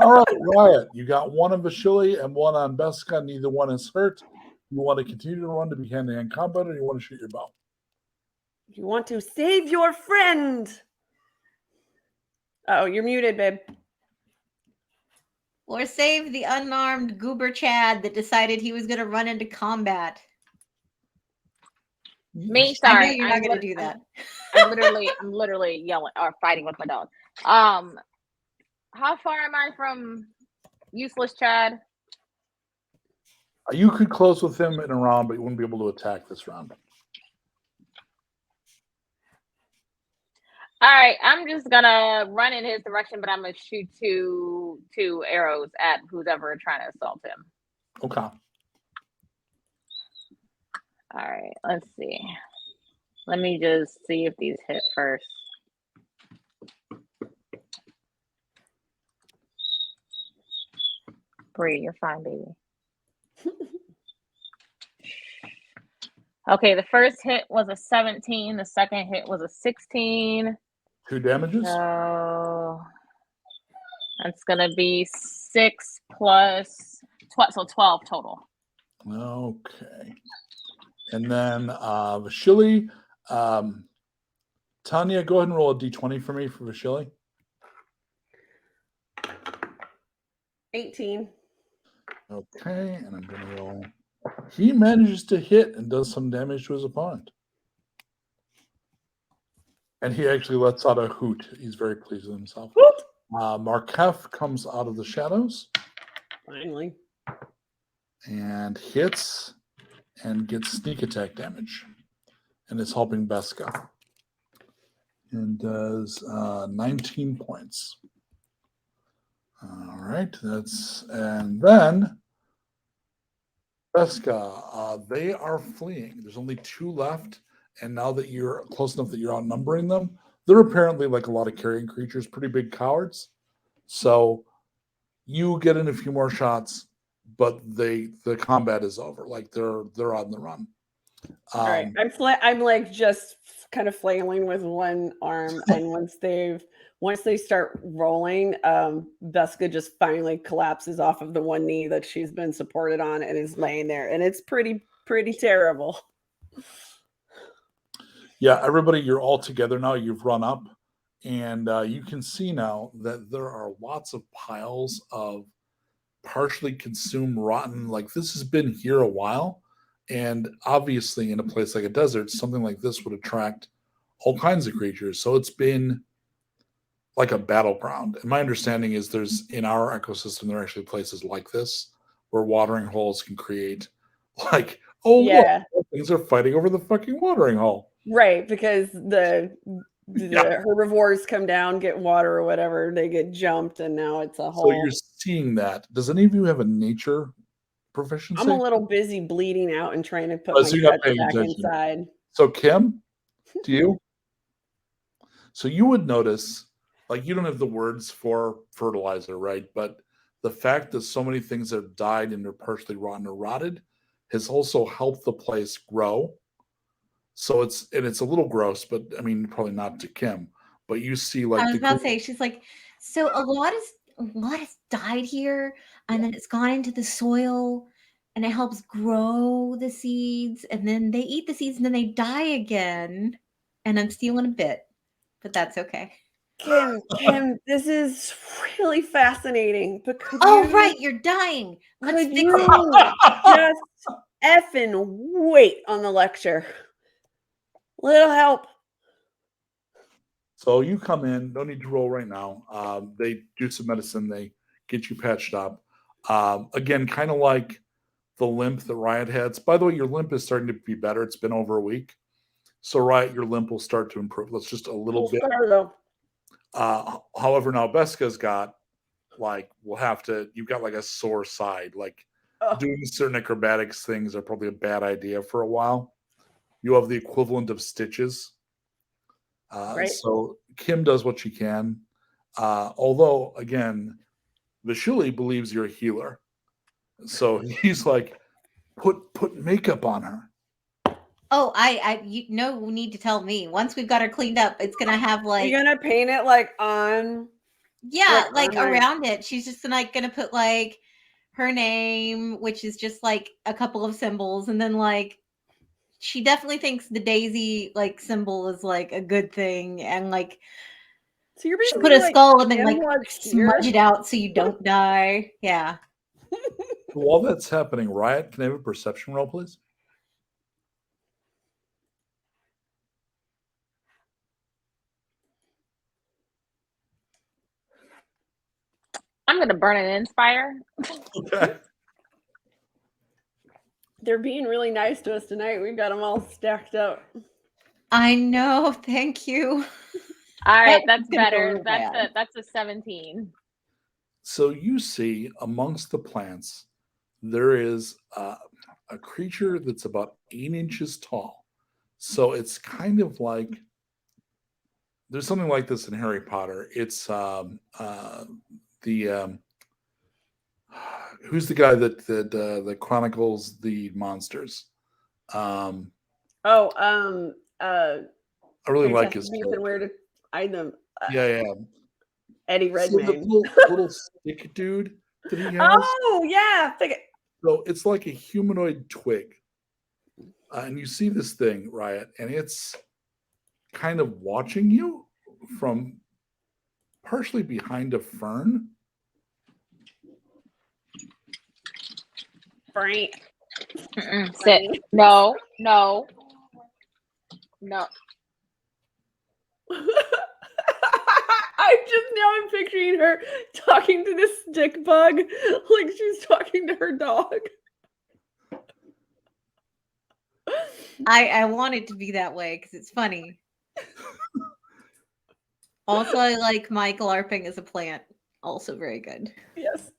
All right, Riot, you got one on Vashili and one on Beska. Neither one is hurt. You want to continue to run to be hand-to-hand combat, or you want to shoot your bow? you want to save your friend. Oh, you're muted, babe. Or save the unarmed goober Chad that decided he was going to run into combat. Me, I know sorry. you're not going to do that. I'm literally yelling or fighting with my dog. How far am I from useless Chad? You could close with him in a round, but you wouldn't be able to attack this round. All right, I'm just gonna run in his direction, but I'm gonna shoot two arrows at who's ever trying to assault him. Okay. All right, let's see. Let me just see if these hit first. Bree, you're fine, baby. Okay, the first hit was a 17. The second hit was a 16. 2 damages. So that's gonna be 6 plus 12, so 12 total. Okay. And then Vashili, Tanya, go ahead and roll a d20 for me for Vashili. 18. Okay, and I'm going to roll. He manages to hit and does some damage to his opponent. And he actually lets out a hoot. He's very pleased with himself. Markef comes out of the shadows. Finally. And hits and gets sneak attack damage. And is helping Beska. And does 19 points. All right, and then Beska, they are fleeing. There's only 2 left. And now that you're close enough that you're outnumbering them, they're apparently, like a lot of carrion creatures, pretty big cowards. So you get in a few more shots, but the combat is over. Like they're on the run. All right, I'm like just kind of flailing with one arm, and once they start rolling, Beska just finally collapses off of the one knee that she's been supported on and is laying there, and it's pretty terrible. Yeah, everybody, you're all together now. You've run up, and you can see now that there are lots of piles of partially consumed rotten. Like, this has been here a while, and obviously in a place like a desert, something like this would attract all kinds of creatures. So it's been like a battleground. And my understanding is in our ecosystem, there are actually places like this where watering holes can create like, yeah, look, things are fighting over the fucking watering hole. Right, because the herbivores come down, get water or whatever, they get jumped, and now it's a whole. So you're seeing that. Does any of you have a nature proficiency? I'm a little busy bleeding out and trying to put Oh, my so you're not guts paying back attention. inside. So Kim, do you? So you would notice, like, you don't have the words for fertilizer, right? But the fact that so many things have died and are partially rotten or rotted has also helped the place grow. So it's a little gross, but I mean, probably not to Kim. But you see, like, I was about to say, she's like, so a lot has died here, and then it's gone into the soil, and it helps grow the seeds, and then they eat the seeds, and then they die again. And I'm stealing a bit, but that's okay. Kim, this is really fascinating. But right, you're dying. Let's fix it. Just effing wait on the lecture. Little help. So you come in, don't need to roll right now. They do some medicine, they get you patched up. Again, kind of like the limp that Riot had. By the way, your limp is starting to be better. It's been over a week. So Riot, your limp will start to improve. Let's just a little bit. However, now Beska's got, like, you've got like a sore side. Like, doing certain acrobatics things are probably a bad idea for a while. You have the equivalent of stitches. Right. So Kim does what she can. Although, again, Vashili believes you're a healer. So he's like, put makeup on her. Oh, you no need to tell me. Once we've got her cleaned up, it's gonna have like. You're gonna paint it like on. Yeah, like around it. She's just like gonna put like her name, which is just like a couple of symbols, and then like she definitely thinks the daisy like symbol is like a good thing, and like So you're Should basically put a like skull and then like Camelot Steer? smudge it out so you don't die. Yeah. While that's happening, Riot, can I have a perception roll, please? I'm gonna burn an inspire. Okay. They're being really nice to us tonight. We've got them all stacked up. I know. Thank you. All right, That that's was gonna go better. real That's bad. that's a 17. So you see amongst the plants, there is a creature that's about 8 inches tall. So it's kind of like there's something like this in Harry Potter. It's who's the guy that chronicles the monsters? I really like his Fantastic Beasts and character. Where to Hide Them. Yeah. Eddie So the Redmayne. little stick dude that he has. Oh yeah, So it's like a humanoid twig. And you see this thing, Riot, and it's kind of watching you from partially behind a fern. Frank. Sit. No. I'm picturing her talking to this stick bug like she's talking to her dog. I want it to be that way because it's funny. Also, I like Michael LARPing as a plant. Also very good. Yes.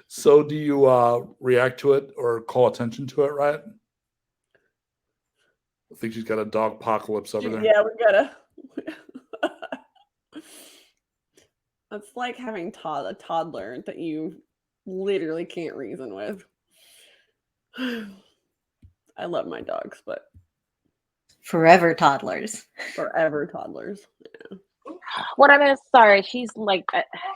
So do you react to it or call attention to it, Riot? I think she's got a dog apocalypse over there. Yeah, we gotta. It's like having a toddler that you literally can't reason with. I love my dogs, but Forever toddlers. forever toddlers. What I mean, sorry, she's like,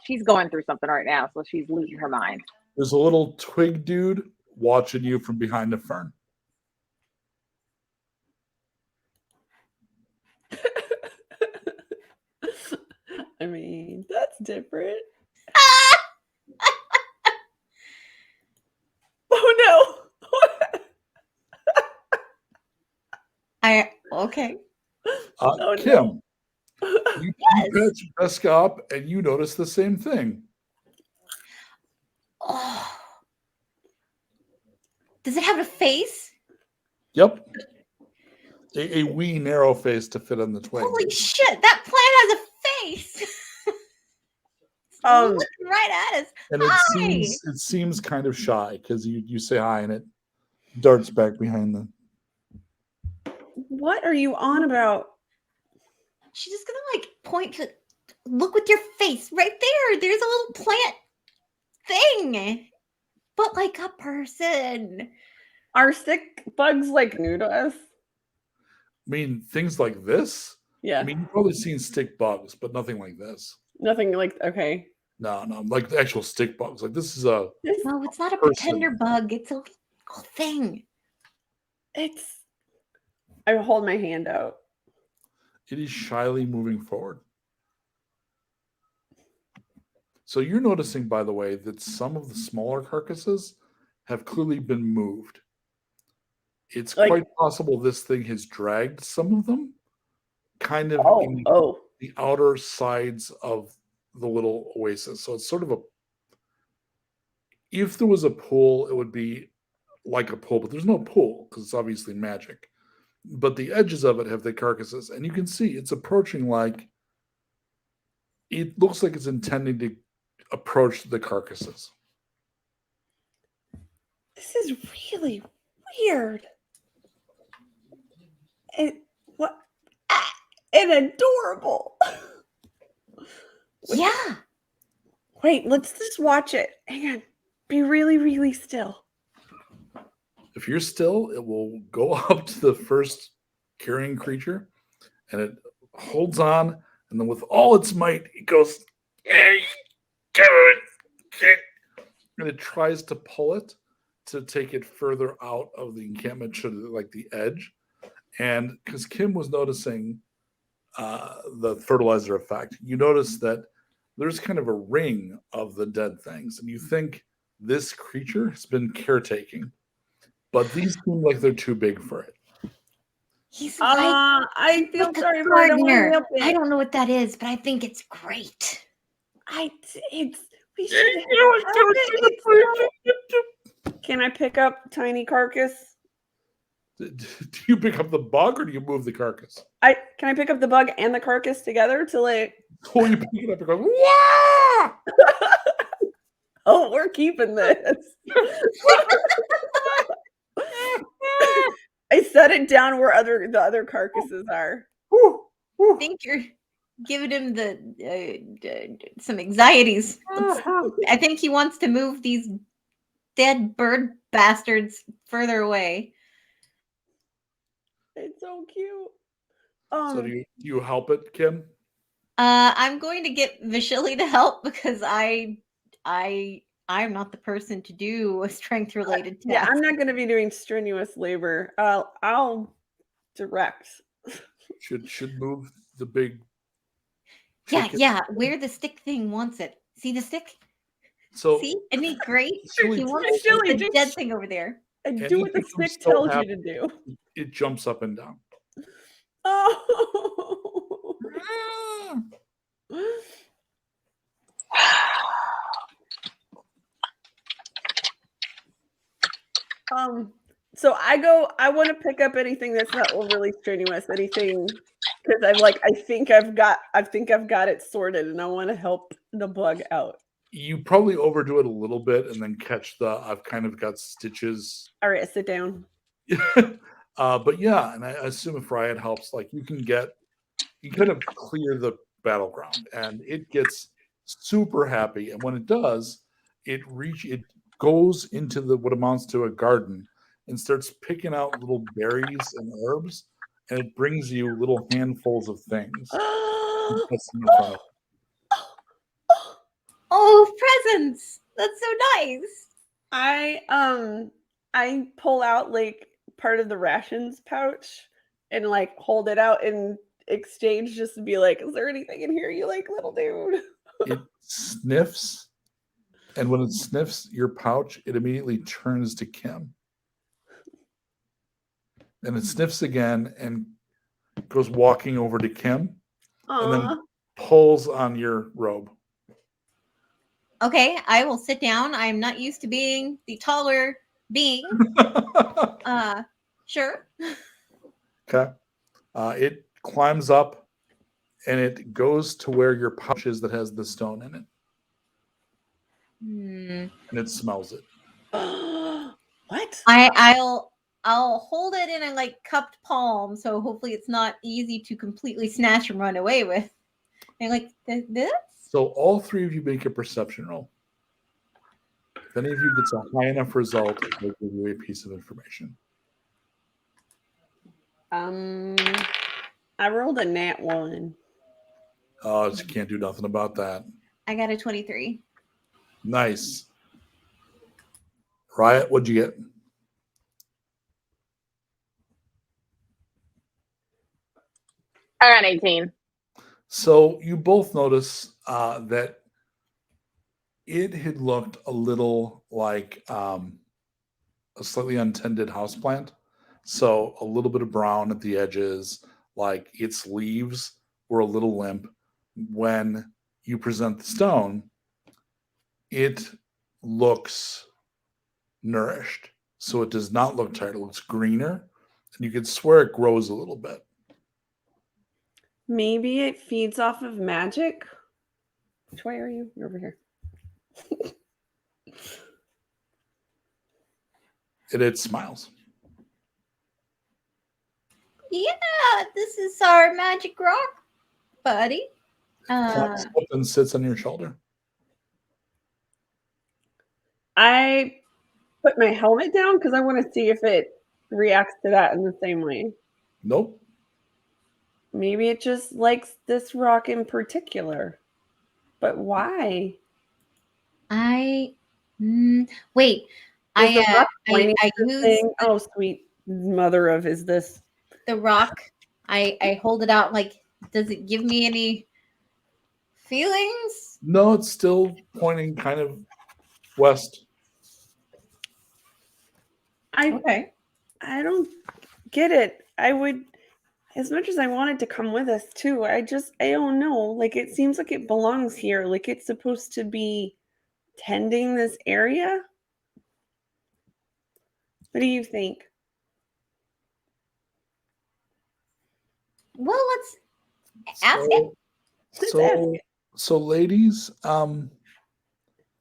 she's going through something right now, so she's losing her mind. There's a little twig dude watching you from behind a fern. I mean, that's different. Oh no! Okay. Oh, no. Kim, you patch Jessica up and you notice the same thing. Oh. Does it have a face? Yep. A wee narrow face to fit on the twig. Holy shit! That plant has a face. Looking right at us. And Hi! it seems kind of shy because you say hi and it darts back behind them. What are you on about? She's just gonna like point to look with your face right there. There's a little plant thing, but like a person. Are stick bugs like new to us? I mean, things like this. Yeah. I mean, you've probably seen stick bugs, but nothing like this. Nothing like okay. No, like the actual stick bugs. Like this is a. No, it's not a Person. pretender bug. It's a little thing. It's. I hold my hand out. It is shyly moving forward. So you're noticing, by the way, that some of the smaller carcasses have clearly been moved. It's Like- quite possible this thing has dragged some of them, kind of in the outer sides of the little oasis. So it's sort of a. If there was a pool, it would be like a pool, but there's no pool because it's obviously magic. But the edges of it have the carcasses, and you can see it's approaching like. It looks like it's intending to approach the carcasses. This is really weird. And adorable. Yeah. Wait, let's just watch it. Hang on. Be really, really still. If you're still, it will go up to the first carrying creature, and it holds on, and then with all its might, it goes, and it tries to pull it to take it further out of the encampment, to like the edge. And because Kim was noticing the fertilizer effect, you notice that there's kind of a ring of the dead things, and you think this creature has been caretaking, but these seem like they're too big for it. He's like I feel the sorry for it. I want to gardener. help I it. don't know what that is, but I think it's great. We should help it. Can I pick up tiny carcass? Do you pick up the bug or do you move the carcass? Can I pick up the bug and the carcass together to like? Oh, you pick it up and go, "Wah!" Oh, we're keeping this. I set it down where the other carcasses are. I think you're giving him some anxieties. I think he wants to move these dead bird bastards further away. It's so cute. So do you help it, Kim? I'm going to get Vashili to help because I'm not the person to do a strength related task. Yeah, I'm not going to be doing strenuous labor. I'll direct. Should move the big. Yeah. Where the stick thing wants it. See the stick? So see, isn't he great? Silly He wants Vashili, the dead thing over there. And And do it what the becomes stick so tells happy. you to do. it jumps up and down. Oh. So I want to pick up anything that's not overly strenuous, anything because I think I've got it sorted and I want to help the bug out. You probably overdo it a little bit and then catch the I've kind of got stitches. All right, sit down. But yeah, and I assume if Riot helps, like you kind of clear the battleground and it gets super happy. And when it does, it goes into what amounts to a garden and starts picking out little berries and herbs, and it brings you little handfuls of things. That's in front of it. Oh, presents! That's so nice. I pull out like part of the rations pouch and like hold it out in exchange just to be like, is there anything in here you like, little dude? It sniffs, and when it sniffs your pouch, it immediately turns to Kim. And it sniffs again and goes walking over to Kim and then pulls on your robe. Okay, I will sit down. I'm not used to being the taller being. Sure. Okay. It climbs up and it goes to where your pouch is that has the stone in it. And it smells it. What? I'll hold it in a like cupped palm, so hopefully it's not easy to completely snatch and run away with. And like this. So all three of you make a perception roll. If any of you gets a high enough result, they'll give you a piece of information. I rolled a nat 1. Oh, you can't do nothing about that. I got a 23. Nice. Riot, what'd you get? Around 18. So you both notice that it had looked a little like a slightly untended houseplant. So a little bit of brown at the edges, like its leaves were a little limp. When you present the stone, it looks nourished. So it does not look tired. It looks greener. And you could swear it grows a little bit. Maybe it feeds off of magic. Which way are you? You're over here. It smiles. Yeah, this is our magic rock, buddy. Climbs up and sits on your shoulder. I put my helmet down because I want to see if it reacts to that in the same way. Nope. Maybe it just likes this rock in particular. But why? Wait. Is the rock I pointing at the use thing? Oh, sweet mother of, is this? the rock. I hold it out like Does it give me any feelings? No, it's still pointing kind of west. Okay. I don't get it. I would, as much as I wanted to come with us too, I don't know. Like, it seems like it belongs here. Like, it's supposed to be tending this area. What do you think? Well, let's ask it. So ladies,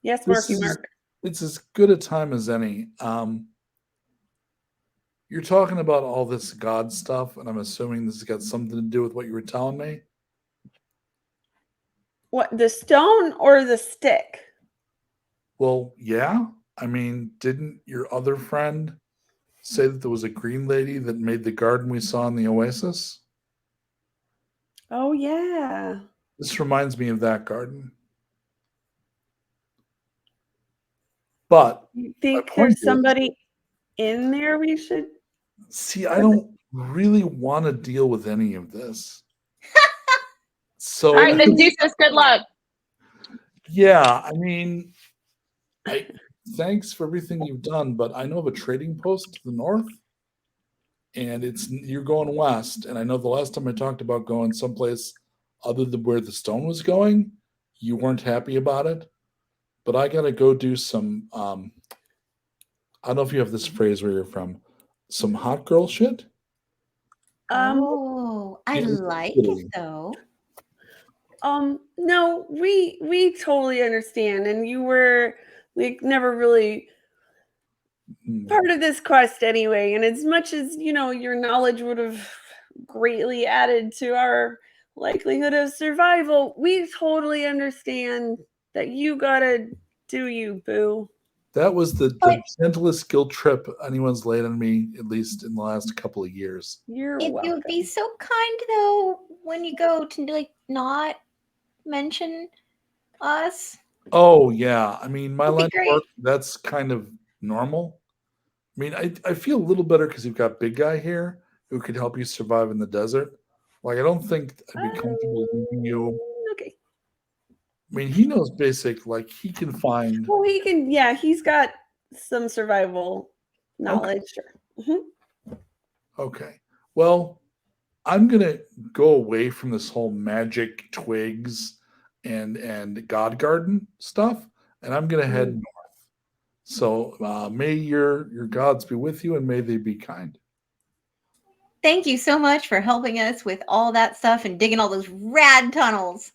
Yes, this Marky is- Mark. it's as good a time as any. You're talking about all this God stuff, and I'm assuming this has got something to do with what you were telling me. What, the stone or the stick? Well, yeah. I mean, didn't your other friend say that there was a green lady that made the garden we saw in the oasis? Oh, yeah. This reminds me of that garden. But You think point there's is- somebody in there we should? see, I don't really want to deal with any of this. So, All right, then deuces. Good luck. yeah, I mean, thanks for everything you've done, but I know of a trading post to the north, and you're going west. And I know the last time I talked about going someplace other than where the stone was going, you weren't happy about it. But I gotta go do some. I don't know if you have this phrase where you're from. Some hot girl shit. Oh, I Yeah, like kidding. it though. No, we totally understand, and you were like never really part of this quest anyway. And as much as your knowledge would have greatly added to our likelihood of survival, we totally understand that you gotta do you, boo. That was the But- gentlest guilt trip anyone's laid on me, at least in the last couple of years. You're If welcome. you'd be so kind though, when you go to like not mention us. Oh yeah, I mean my That'd be line of great. work, that's kind of normal. I mean, I feel a little better because you've got Big Guy here who could help you survive in the desert. Like I don't think I'd be comfortable leaving you. Okay. I mean, he knows basic. Like he can find. Well, he can. Yeah, he's got some survival knowledge. Sure. Okay. Well, I'm gonna go away from this whole magic twigs and God Garden stuff, and I'm gonna head north. So may your gods be with you, and may they be kind. Thank you so much for helping us with all that stuff and digging all those rad tunnels.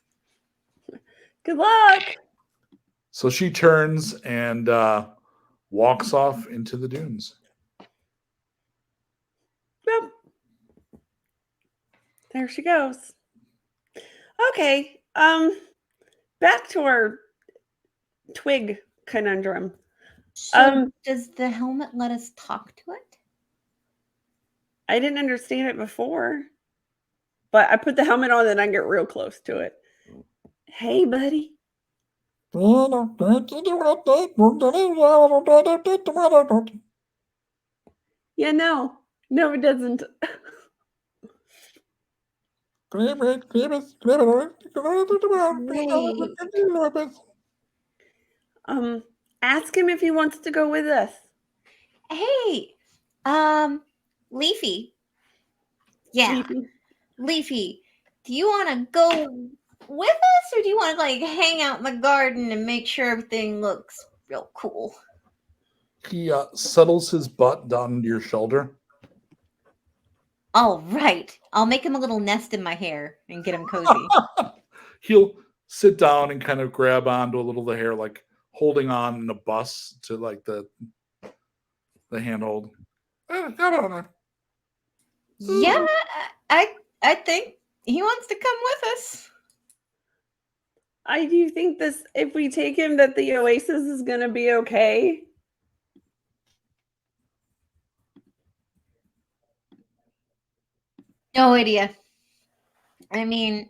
Good luck. So she turns and walks off into the dunes. Yep. There she goes. Okay. Back to our twig conundrum. So does the helmet let us talk to it? I didn't understand it before, but I put the helmet on and I get real close to it. Hey, buddy. Yeah, no, it doesn't. Ask him if he wants to go with us. Hey, Leafy. Yeah, Leafy. Do you want to go with us, or do you want to like hang out in the garden and make sure everything looks real cool? He settles his butt down into your shoulder. All right, I'll make him a little nest in my hair and get him cozy. He'll sit down and kind of grab onto a little of the hair, like holding on in a bus to like the handhold. Yeah, I think he wants to come with us. I do think this, if we take him, that the oasis is going to be okay. No idea. I mean,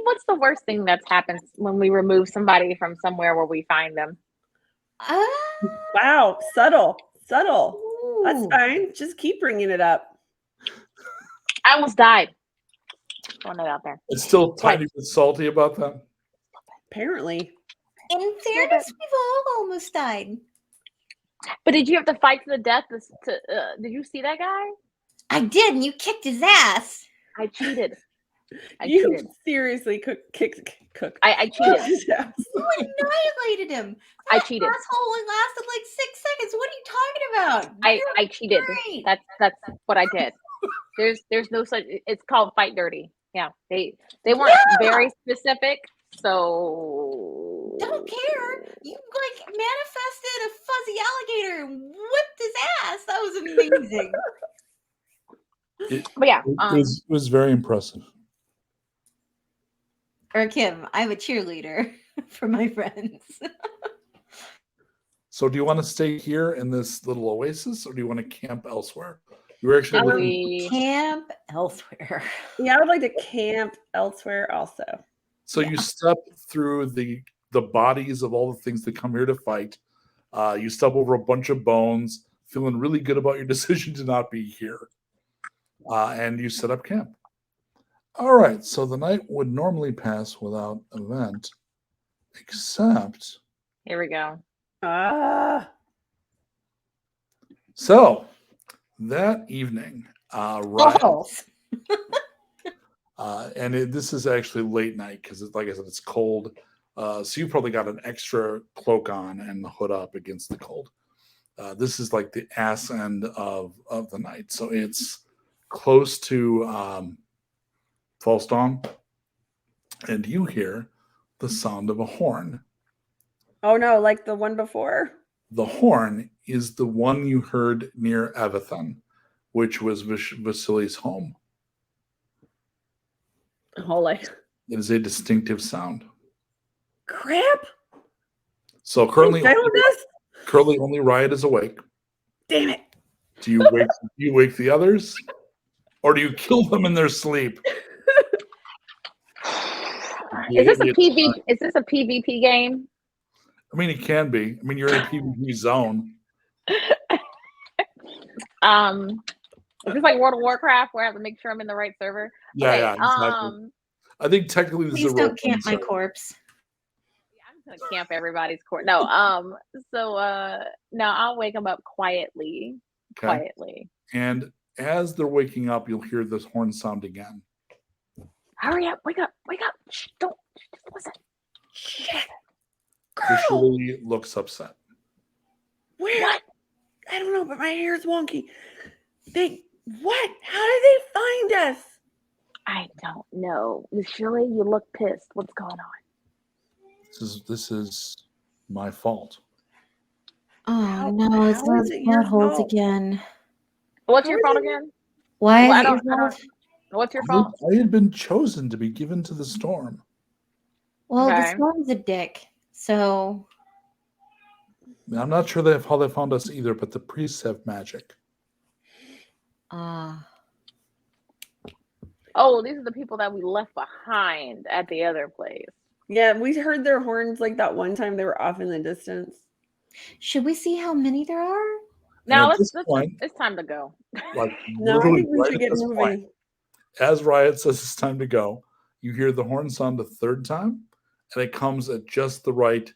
what's the worst thing that's happened when we remove somebody from somewhere where we find them? Wow, subtle. That's ooh. fine. Just keep bringing it up. I almost died. Throwing it out there. It's still tiny bit salty about that. Apparently. In fairness, we've all almost died. But did you have to fight to the death? Did you see that guy? I did, and you kicked his ass. I cheated. I You cheated. seriously cook. I cheated. Yes. You annihilated him. I That cheated. asshole only lasted like 6 seconds. What are you talking about? I cheated. great. That's what I did. There's no such. It's called fight dirty. Yeah, they weren't very specific. So Don't care. You like manifested a fuzzy alligator and whipped his ass. That was amazing. But yeah, It was very impressive. Or Kim, I'm a cheerleader for my friends. So do you want to stay here in this little oasis, or do you want to camp elsewhere? You were actually looking, we Camp elsewhere. Yeah, I would like to camp elsewhere also. so you step through the bodies of all the things that come here to fight. You step over a bunch of bones, feeling really good about your decision to not be here. And you set up camp. All right, so the night would normally pass without event, except here we go. so that evening, Riot, Balls. this is actually late night because, like I said, it's cold. So you probably got an extra cloak on and the hood up against the cold. This is like the ass end of the night, so it's close to false dawn, and you hear the sound of a horn. Oh no, like the one before? The horn is the one you heard near Evathan, which was Vasily's home. Holy It is a distinctive sound. crap! So Who currently found this? only Riot is awake. Damn it! Do you wake the others, or do you kill them in their sleep? Is this a PvP? Is this a PvP game? I mean, it can be. I mean, you're in a PvP zone. Is this like World of Warcraft where I have to make sure I'm in the right server? Yeah, Okay, yeah, exactly. I think technically this Please is a don't role-playing camp my server. corpse. I'm just gonna camp everybody's court. No, no, I'll wake them up quietly. Okay. Quietly. And as they're waking up, you'll hear this horn sound again. Hurry up! Wake up! Wake up! Shh, don't just listen. Shit! Vashili looks upset. Where? What? I don't know, but my hair is wonky. What? How did they find us? I don't know. Shirley, you look pissed. What's going on? This is my fault. Oh no, it's how is those it your buttholes fault? again. What's How your is fault it- again? Why Well, is I it your don't- fault? What's your fault? I had been chosen to be given to the storm. Well, Okay. the storm's a dick. So Now, I'm not sure how they found us either, but the priests have magic. Oh, these are the people that we left behind at the other place. Yeah, we heard their horns like that one time they were off in the distance. should we see how many there are? Now at this let's point- it's time to go. Like, No, I literally think we right should at get this moving. point, as Riot says it's time to go, you hear the horn sound a third time, and it comes at just the right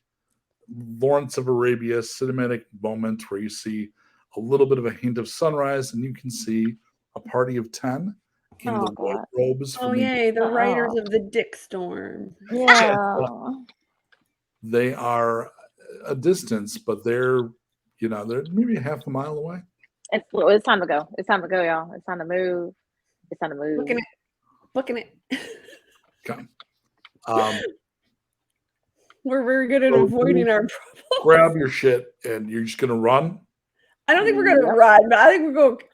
Lawrence of Arabia cinematic moment where you see a little bit of a hint of sunrise, and you can see a party of 10 in Oh, the white God. robes. Oh from the- yay, the writers Oh. of the Dick Storm. Yeah. They are a distance, but they're maybe half a mile away. It's time to go. It's time to go, y'all. It's time to move. It's time to move. Booking it. Okay. Um, We're very good at So avoiding you- our problems. grab your shit, and you're just gonna run. I don't think we're gonna run, but I think we're going to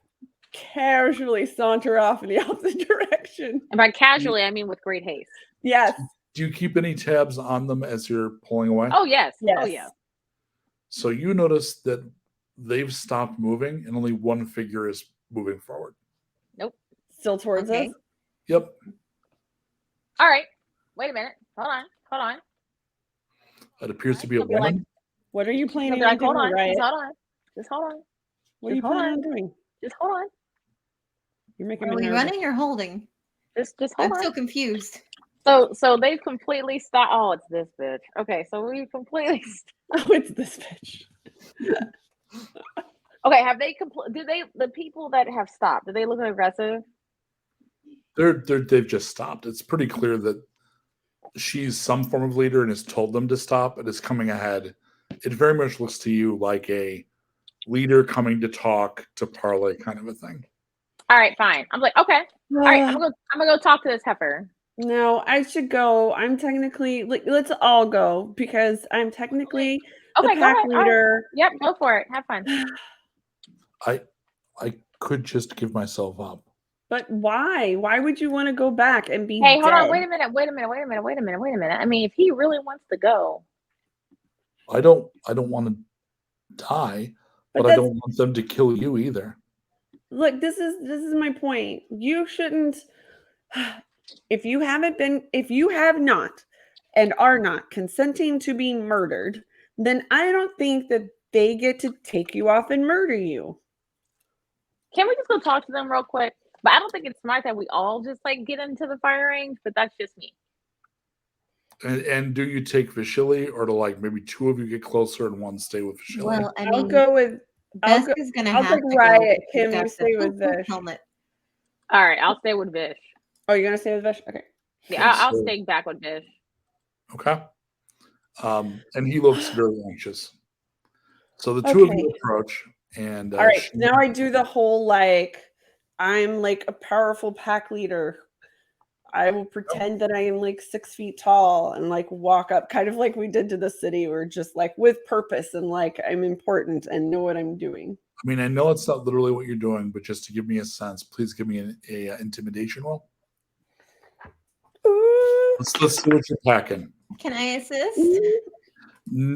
casually saunter off in the opposite direction. And by casually, I mean with great haste. Yes. Do you keep any tabs on them as you're pulling away? Oh yes. Yes. Oh yeah. So you notice that they've stopped moving, and only one figure is moving forward. Still towards Okay. us. Yep. All right. Wait a minute. Hold on. It appears to be a Something like- woman. What are you He'll planning be on like, hold doing, on. Riot? Just hold on. Just hold on. What are you just hold planning on. on doing? Just hold on. You're making Are me we nervous. running or holding? Just hold I'm on. so confused. So they've completely stopped. Oh, it's this bitch. Okay, so we completely. Oh, it's this bitch. Okay, have they do they the people that have stopped? Do they look aggressive? They've just stopped. It's pretty clear that she's some form of leader and has told them to stop and is coming ahead. It very much looks to you like a leader coming to talk to parlay kind of a thing. All right, fine. I'm like, okay. All right, I'm gonna go talk to this heifer. No, I should go. I'm technically like, let's all go because I'm technically the Okay, go pack ahead. All right. leader. Yep, go for it. Have fun. I could just give myself up. But why? Why would you want to go back and be Hey, hold dead? on. Wait a minute. I mean, if he really wants to go, I don't want to die, but I don't want them to kill you either. Look, this is my point. You shouldn't. If you have not and are not consenting to being murdered, then I don't think that they get to take you off and murder you. can we just go talk to them real quick? But I don't think it's smart that we all just like get into the fire range. But that's just me. And do you take Vashili, or do like maybe two of you get closer and one stay with Vashili? Well, I I'll mean, go with. Veska's gonna I'll have take to Riot. go Kim, pick you up stay the with Vish. helmet. All right, I'll stay with Vish. Oh, you're gonna stay with Vish? Okay. Yeah, I'll so- stay back with Vish. Okay. And he looks very anxious. So the two of you Okay. approach, and All right. Now I do the whole like I'm like a powerful pack leader. I will pretend that I am like 6 feet tall and like walk up, kind of like we did to the city, or just like with purpose and like I'm important and know what I'm doing. I mean, I know it's not literally what you're doing, but just to give me a sense, please give me a intimidation roll. Ooh. Let's see what you're packing. Can I assist?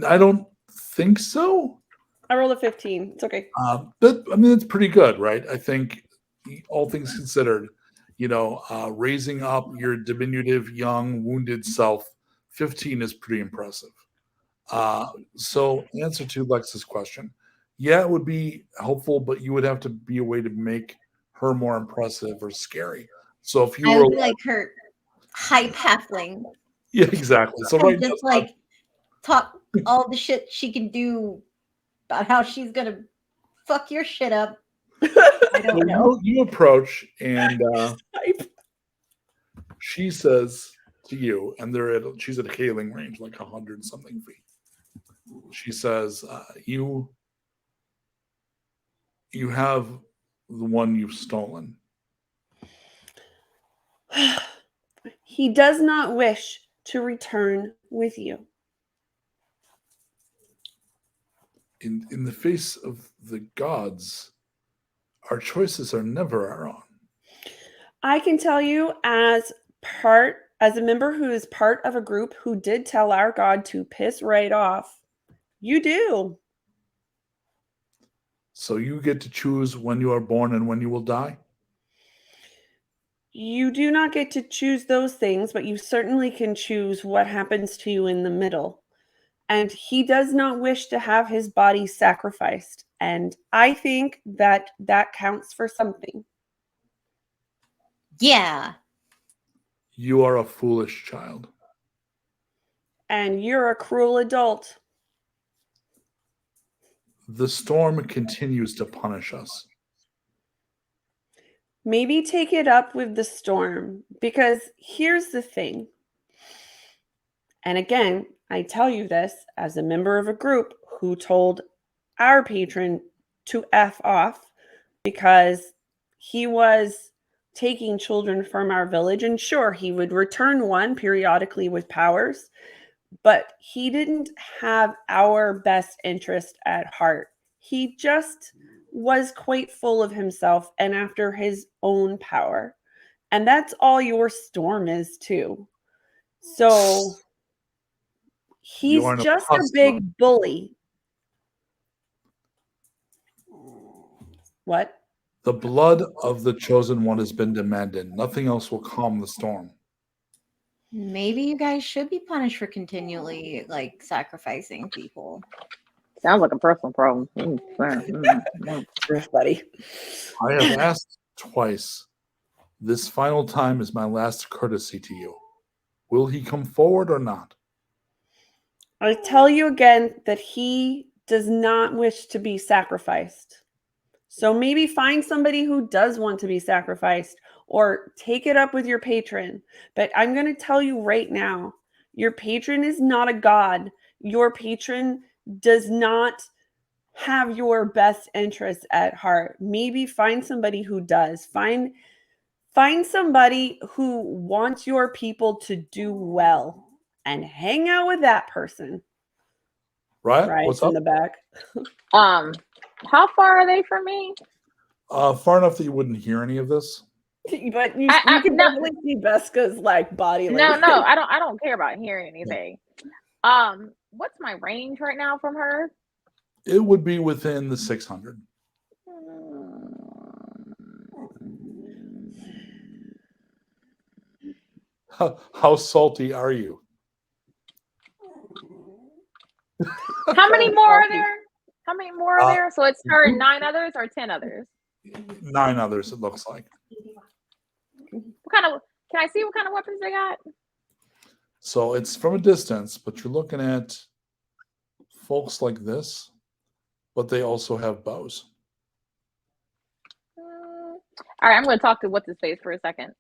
I don't think so. I rolled a 15. It's okay. But I mean, it's pretty good, right? I think, all things considered, raising up your diminutive, young, wounded self, 15 is pretty impressive. So, answer to Lex's question, yeah, it would be helpful, but you would have to be a way to make her more impressive or scary. So, if you I were would be like her hype halfling. yeah, exactly. So, And right now, just like talk all the shit she can do about how she's gonna fuck your shit up. I don't so know. you approach, and she says to you, and she's at a hailing range, like 100 something feet. She says, "You have the one you've stolen." He does not wish to return with you. In the face of the gods, our choices are never our own. I can tell you as a member who is part of a group who did tell our God to piss right off. You do. So you get to choose when you are born and when you will die? You do not get to choose those things, but you certainly can choose what happens to you in the middle. And he does not wish to have his body sacrificed. And I think that counts for something. Yeah. You are a foolish child. And you're a cruel adult. The storm continues to punish us. Maybe take it up with the storm, because here's the thing. And again, I tell you this as a member of a group who told our patron to F off because he was taking children from our village. And sure, he would return one periodically with powers, but he didn't have our best interest at heart. He just was quite full of himself and after his own power. And that's all your storm is too. So he's You are an just a apostle. big bully. What? The blood of the chosen one has been demanded. Nothing else will calm the storm. Maybe you guys should be punished for continually like sacrificing people. Sounds like a personal problem. Yes, buddy. I have asked twice. This final time is my last courtesy to you. Will he come forward or not? I tell you again that he does not wish to be sacrificed. So maybe find somebody who does want to be sacrificed or take it up with your patron. But I'm going to tell you right now, your patron is not a god. Your patron does not have your best interests at heart. Maybe find somebody who does. Find somebody who wants your people to do well and hang out with that person. Right? Right What's in up? the back. How far are they from me? Far enough that you wouldn't hear any of this. But you I can no, definitely see Beska's like body no, language. no, I don't care about hearing anything. What's my range right now from her? It would be within the 600. How salty are you? How many more are there? How many more are there? So it's her and 9 others or 10 others? 9 others, it looks like. What kind of? Can I see what kind of weapons they got? So it's from a distance, but you're looking at folks like this, but they also have bows. All right, I'm going to talk to what's his face for a second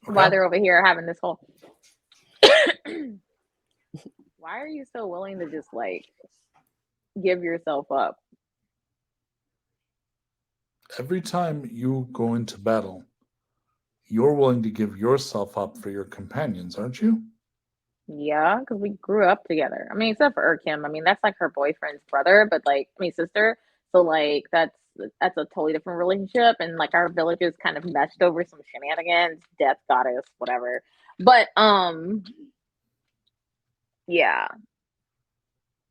while they're over here having this whole. Why are you so willing to just like give yourself up? Every time you go into battle, you're willing to give yourself up for your companions, aren't you? Yeah, because we grew up together. I mean, except for Urkim. I mean, that's like her boyfriend's brother, but like, I mean, sister. So like, that's a totally different relationship, and like our villages kind of meshed over some shenanigans, death goddess, whatever. But yeah.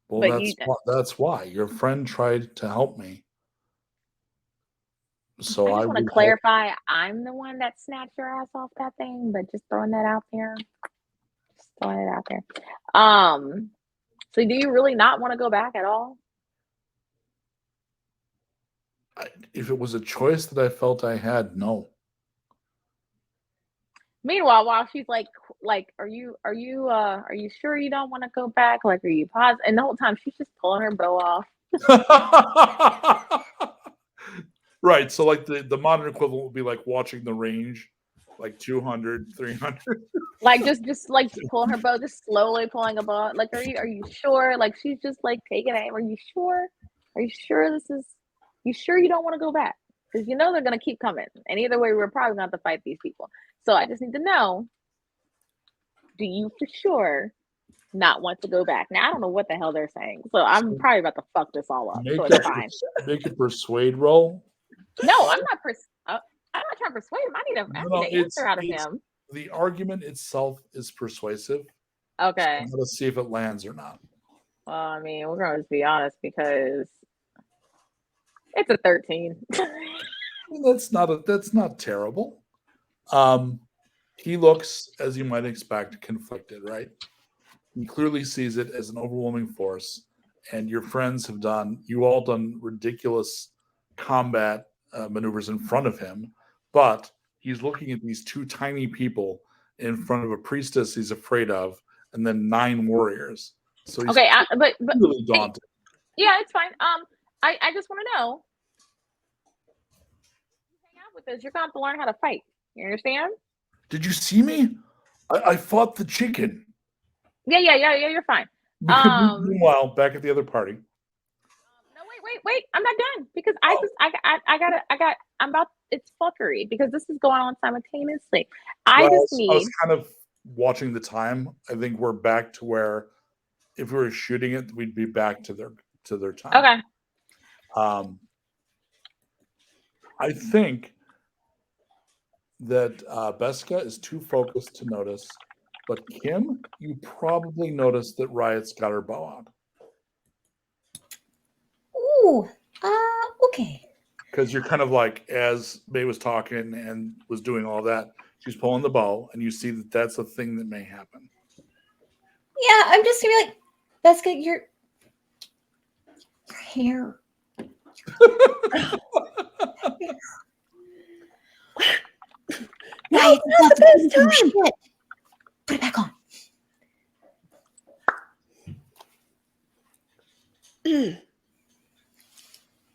Well, But that's why your friend tried to help me. So I I just want to would clarify, I'm the one that snatched your ass off that thing, but just throwing that out there. Just throwing it out there. So do you really not want to go back at all? if it was a choice that I felt I had, no. Meanwhile, while she's like, are you sure you don't want to go back? Like, are you positive? And the whole time she's just pulling her bow off. Right. So like the modern equivalent would be like watching the range, like 200, 300. Like just like pulling her bow, just slowly pulling a bow. Like, are you sure? Like she's just like taking aim. Are you sure? Are you sure you sure you don't want to go back? Because you know they're gonna keep coming. And either way, we're probably gonna have to fight these people. So I just need to know, do you for sure not want to go back? Now I don't know what the hell they're saying. So I'm probably about to fuck this all up. So it's fine. Make a persuade roll. No, I'm not I'm not trying to persuade him. I need an answer out of him. The argument itself is persuasive. Okay. So let's see if it lands or not. Well, I mean, we're gonna just be honest because it's a 13. That's not terrible. He looks, as you might expect, conflicted, right? He clearly sees it as an overwhelming force, and your friends have all done ridiculous combat maneuvers in front of him, but he's looking at these 2 tiny people in front of a priestess he's afraid of, and then 9 warriors. So he's okay, but really daunted. Yeah, it's fine. I just want to know. Hang out with us. You're going to have to learn how to fight. You understand? Did you see me? I fought the chicken. Yeah. You're fine. Meanwhile, back at the other party. No, wait. I'm not done because I'm about. It's fuckery because this is going on simultaneously. I was kind of watching the time. I think we're back to where if we were shooting it, we'd be back to their time. Okay. I think that Beska is too focused to notice, but Kim, you probably noticed that Riot's got her bow out. Ooh, okay. Because you're kind of like, as May was talking and was doing all that, she's pulling the bow, and you see that that's a thing that may happen. Yeah, I'm just gonna be like, Beska, your hair. Why? not the best time. Shit. Put it back on.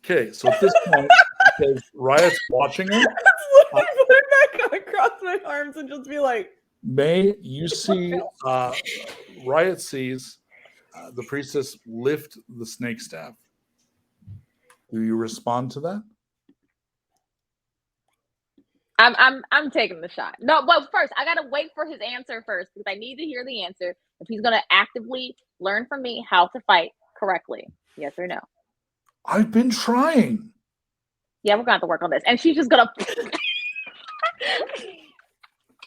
Okay, so at this point, because Riot's watching her, Put it back on across my arms and just be like, May, you see Riot sees the priestess lift the snake staff. Do you respond to that? I'm taking the shot. No, but first I gotta wait for his answer first because I need to hear the answer. If he's gonna actively learn from me how to fight correctly, yes or no? I've been trying. Yeah, we're gonna have to work on this. And she's just gonna.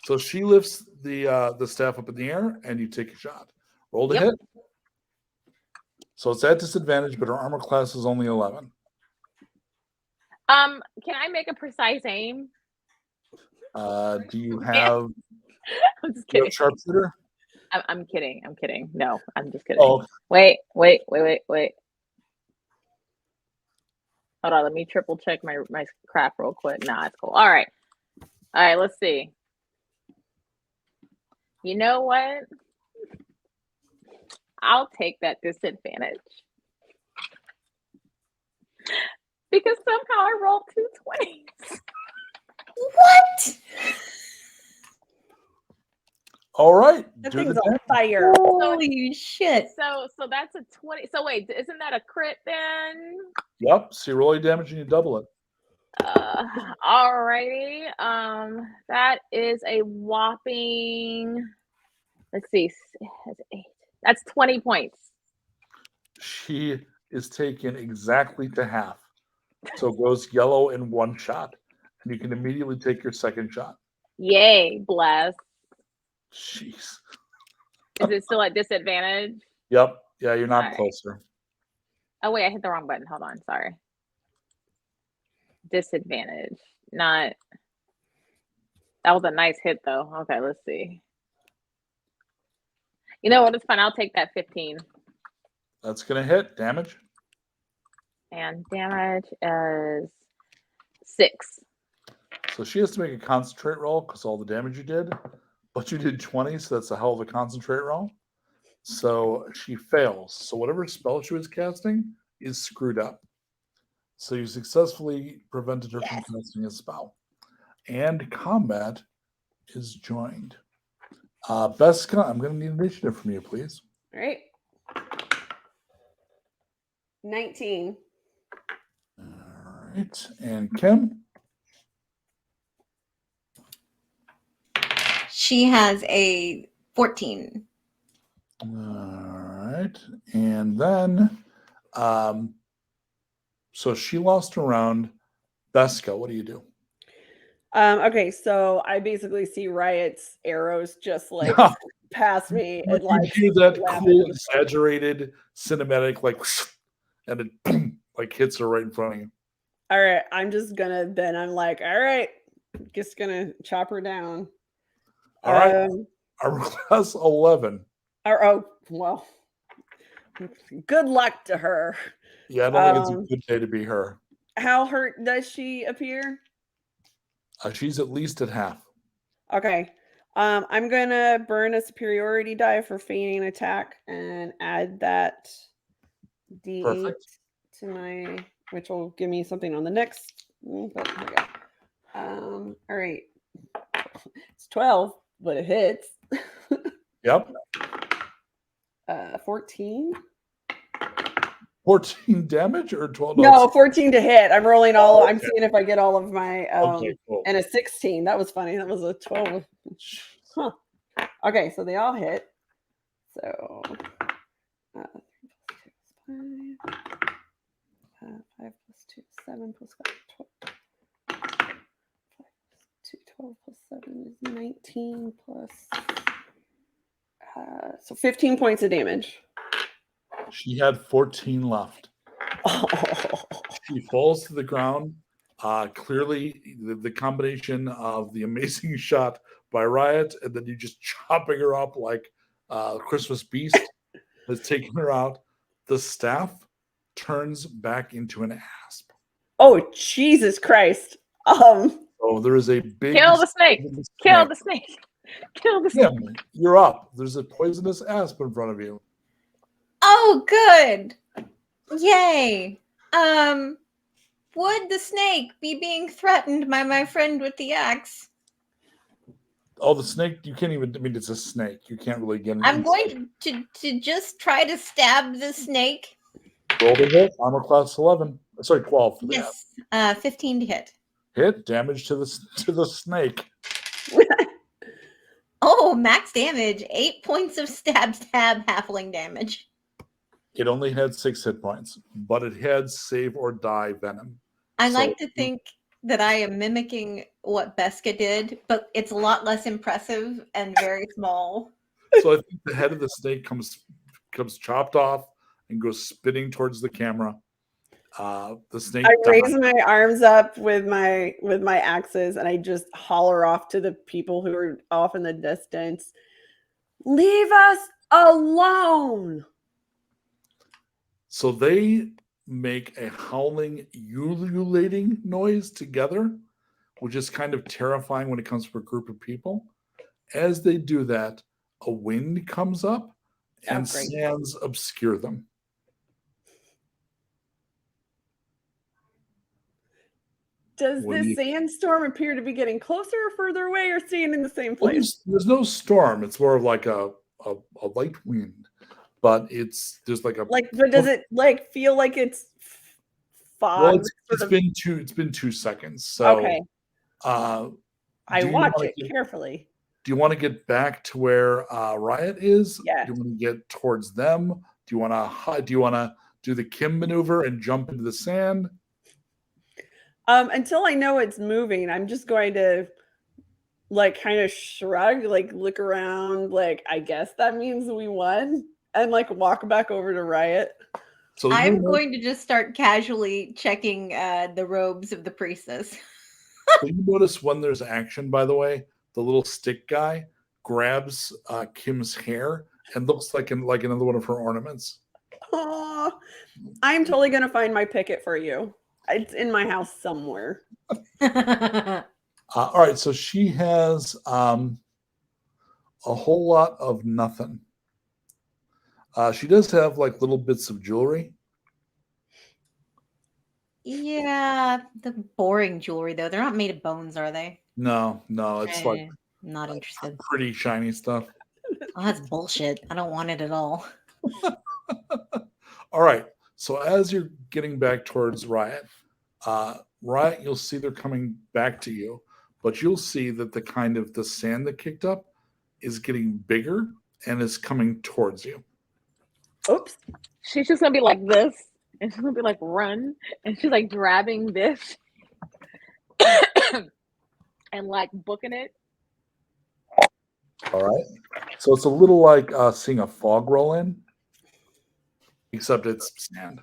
So she lifts the staff up in the air, and you take a shot. Roll to Yep. hit. So it's at disadvantage, but her armor class is only 11. Can I make a precise aim? Do you have, I'm just do you kidding. have sharpshooter? I'm kidding. I'm kidding. No, I'm just kidding. Oh, Wait. Hold on, let me triple check my crap real quick. Nah, it's cool. All right, let's see. You know what? I'll take that disadvantage. Because somehow I rolled 2 20s. What? all right. that Do thing's the on damage. fire. Holy shit. So that's a 20. So wait, isn't that a crit then? Yep. So you roll your damage and you double it. Alrighty. That is a whopping. Let's see. That's 8. That's 20 points. She is taken exactly to half. So it goes yellow in one shot. And you can immediately take your second shot. Yay, bless. Jeez. Is it still at disadvantage? Yep. Yeah, you're not All right. closer. Oh wait, I hit the wrong button. Hold on, sorry. Disadvantage. Not. That was a nice hit though. Okay, let's see. You know what? It's fine. I'll take that 15. That's going to hit. Damage. And damage is 6. So she has to make a concentrate roll because all the damage you did. But you did 20, so that's a hell of a concentrate roll. So she fails. So whatever spell she was casting is screwed up. So you successfully prevented her from casting a spell. And combat is joined. Beska, I'm going to need initiative from you, please. All right. 19. All right. And Kim? She has a 14. All right. And then, so she lost a round. Beska, what do you do? Okay, so I basically see Riot's arrows just like past me and You like hear that slap cool, into the- exaggerated cinematic, like, and it boom, like hits her right in front of you. All right, I'm just gonna then I'm like, all right, just gonna chop her down. All right. Armor class 11. Oh well. Good luck to her. Yeah, I don't think it's a good day to be her. How hurt does she appear? She's at least at half. Okay. I'm gonna burn a superiority die for feigning attack and add that D8 Perfect. to my, which will give me something on the next. But here we go. All right. It's 12, but it hits. Yep. 14. 14 damage or 12? No, 14 to hit. I'm rolling all. I'm seeing if I get all of my. Okay, cool. And a 16. That was funny. That was a 12. Huh. Okay, so they all hit. So 3 plus 2 is 5. 5 plus 2 is 7 plus 5 12. 5 plus 2, 12 plus 7 is 19 plus. So 15 points of damage. She had 14 left. She falls to the ground. Clearly, the combination of the amazing shot by Riot and then you just chopping her up like Christmas beast has taken her out. The staff turns back into an asp. Oh, Jesus Christ. So So there is a big Kill the snake. Kill the snake. Kill the snake. Kim, you're up. There's a poisonous asp in front of you. Oh, good. Yay. Would the snake be being threatened by my friend with the axe? Oh, the snake, you can't even, I mean, it's a snake. You can't really get I'm going to just try to stab the snake. Roll to hit. Armor class 11. Sorry, 12 for the Yes. 15 to hit. hit. Damage to the snake. Oh, max damage. 8 points of stab halfling damage. It only had 6 hit points, but it had save or die venom. I So- like to think that I am mimicking what Beska did, but it's a lot less impressive and very small. So I think the head of the snake comes chopped off and goes spinning towards the camera. The snake. I raise dies. my arms up with my axes, and I just holler off to the people who are off in the distance. Leave us alone. So they make a howling, ululating noise together, which is kind of terrifying when it comes from a group of people. As they do that, a wind comes up and great. sands obscure them. Does What do this you- sandstorm appear to be getting closer or further away, or staying in the same Well, place? there's no storm. It's more of like a light wind, but there's like a Like, but does it like feel like it's fog? well, it's sort of- been 2 seconds. So okay, uh, I do you watch wanna it get- carefully. do you want to get back to where Riot is? Yeah. Do you want to get towards them? Do you want to do the Kim maneuver and jump into the sand? Until I know it's moving, I'm just going to like kind of shrug, like look around, like I guess that means we won, and like walk back over to Riot. So I'm you know- going to just start casually checking the robes of the priestess. so you notice when there's action, by the way, the little stick guy grabs Kim's hair and looks like another one of her ornaments. Oh, I'm totally gonna find my picket for you. It's in my house somewhere. All right, so she has a whole lot of nothing. She does have like little bits of jewelry. Yeah, the boring jewelry though. They're not made of bones, are they? No, it's like Not interested. pretty shiny stuff. Oh, that's bullshit. I don't want it at all. All right, so as you're getting back towards Riot, Riot, you'll see they're coming back to you, but you'll see that the sand that kicked up is getting bigger and is coming towards you. Oops. She's just gonna be like this, and she's gonna be like run, and she's like grabbing this and like booking it. All right, so it's a little like seeing a fog roll in, except it's sand.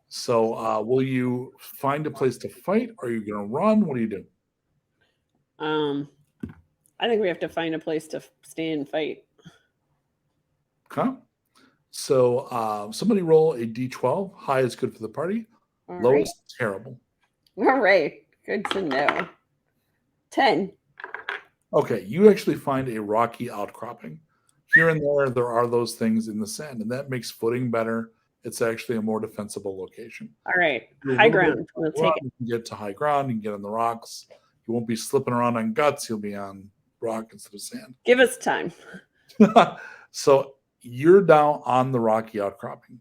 So will you find a place to fight? Or are you going to run? What do you do? I think we have to find a place to stay and fight. Okay. So somebody roll a d12. High is good for the party. All Low right. is terrible. All right. Good to know. 10. Okay, you actually find a rocky outcropping. Here and there are those things in the sand, and that makes footing better. It's actually a more defensible location. All right. You're a High little bit ground. We'll take Well, it. you can get to high ground. You can get on the rocks. You won't be slipping around on guts. You'll be on rock instead of sand. Give us time. So you're down on the rocky outcropping.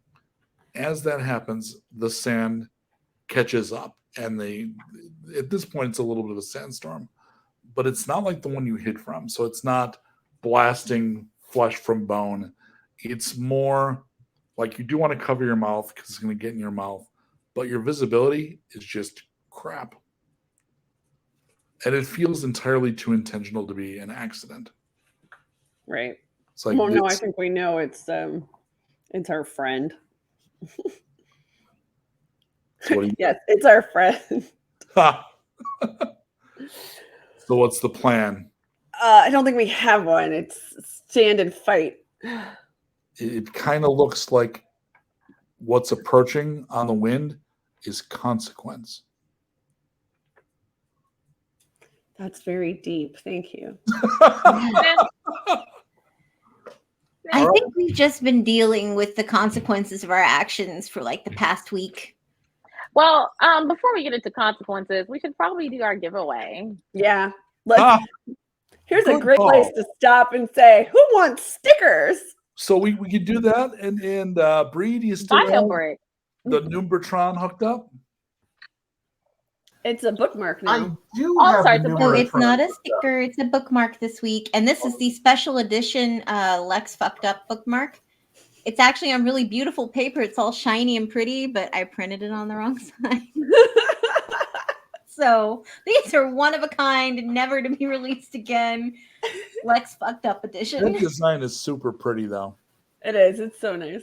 As that happens, the sand catches up, and at this point it's a little bit of a sandstorm, but it's not like the one you hid from. So it's not blasting flesh from bone. It's more like you do want to cover your mouth because it's going to get in your mouth, but your visibility is just crap. And it feels entirely too intentional to be an accident. Right. It's like Well, no, I this- think we know it's our friend. so what do you- Yes, it's our friend. Ha! So what's the plan? I don't think we have one. It's stand and fight. It kind of looks like what's approaching on the wind is consequence. That's very deep. Thank you. I think we've just been dealing with the consequences of our actions for like the past week. Well, before we get into consequences, we should probably do our giveaway. Yeah. Here's a Good great call. place to stop and say, who wants stickers? So we could do that. And Bree, do you still Sign have up for it. the Numbertron hooked up? It's a bookmark now. I do Oh, have sorry, the it's a No, Numeratron it's not a hooked up. sticker. It's a bookmark this week. And this is the special edition Lex Fucked Up bookmark. It's actually on really beautiful paper. It's all shiny and pretty, but I printed it on the wrong side. So these are one of a kind, never to be released again. Lex Fucked Up edition. That design is super pretty, though. It is. It's so nice.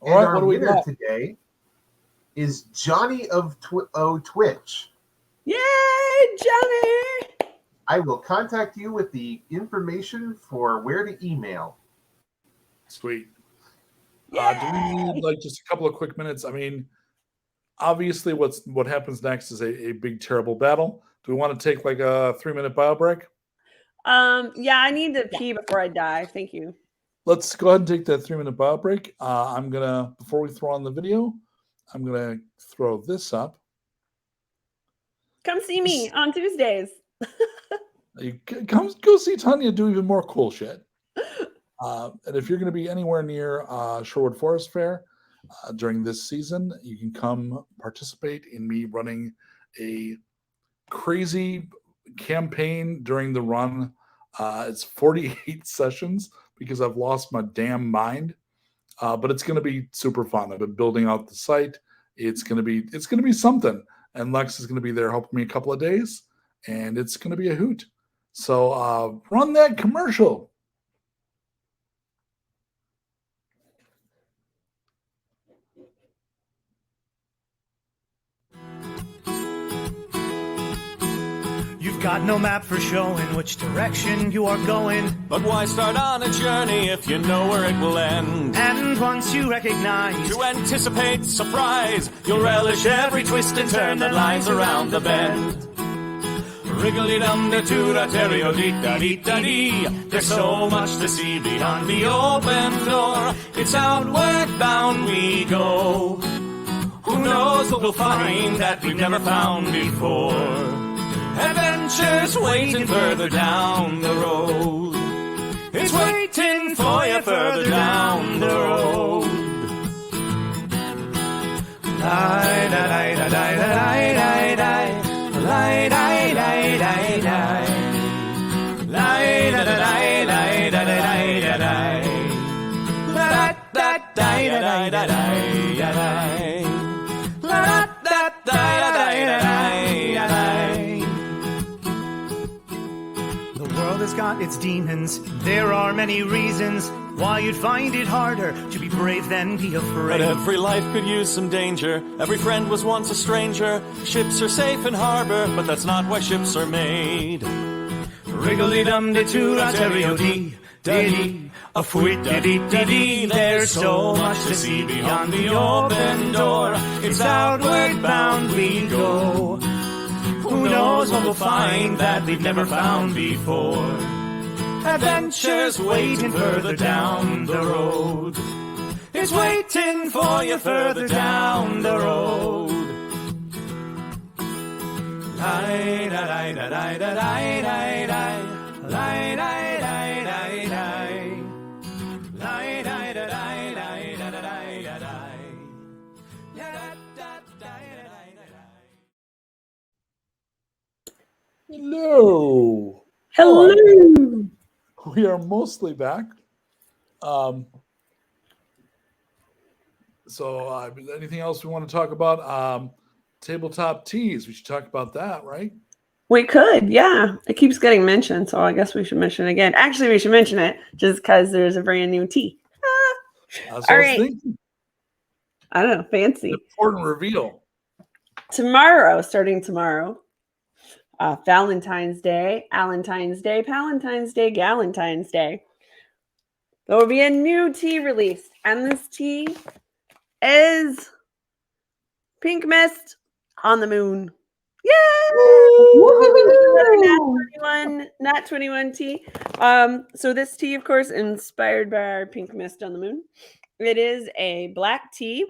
All right, our what do we winner got? today is Johnny of Twitch. Yay, Johnny! I will contact you with the information for where to email. Sweet. Do we need like just a couple of quick minutes? I mean, obviously, what happens next is a big, terrible battle. Do we want to take like a 3-minute bio break? Yeah, I need to pee before I die. Thank you. Let's go ahead and take that 3-minute bio break. I'm gonna, before we throw on the video, I'm gonna throw this up. Come see me on Tuesdays. Come go see Tanya do even more cool shit. And if you're going to be anywhere near Sherwood Forest Fair during this season, you can come participate in me running a crazy campaign during the run. It's 48 sessions because I've lost my damn mind. But it's going to be super fun. I've been building out the site. It's going to be something. And Lex is going to be there helping me a couple of days, and it's going to be a hoot. So run that commercial. You've got no map for showing which direction you are going. But why start on a journey if you know where it will end? And once you recognize To anticipate surprise, you'll relish every twist and turn that lies around the bend. Wriggly-dum-de-doo-da-terrio-dee-da-dee-da-dee. There's so much to see beyond the open door. It's outward bound we go. Who knows what we'll find that we've never found before? Adventures waiting further down the road. It's waiting for you further down the road. the world has got its demons. There are many reasons why you'd find it harder to be brave than be But afraid. every life could use some danger. Every friend was once a stranger. Ships are safe in harbor, but that's not why ships are made. Wriggly-dum-de-doo-da-terrio-dee-da-dee. A fwit-da-dee-da-dee. There's so much to see beyond the open door. It's outward bound we go. Who knows what we'll find that we've never found before? Adventures waiting further down the road. It's waiting for you further down the road. Hello. Hello. We are mostly back. So anything else we want to talk about? Tabletop teas. We should talk about that, right? We could, yeah. It keeps getting mentioned, so I guess we should mention it again. Actually, we should mention it just because there's a brand new tea. That's All what I was right. thinking. I don't know, fancy. Important reveal. Tomorrow, starting tomorrow, Valentine's Day, Valentine's Day, Palentine's Day, Galentine's Day. There will be a new tea released, and this tea is Pink Mist on the Moon. Another Nat 21 tea. So this tea, of course, inspired by our pink mist on the moon. It is a black tea,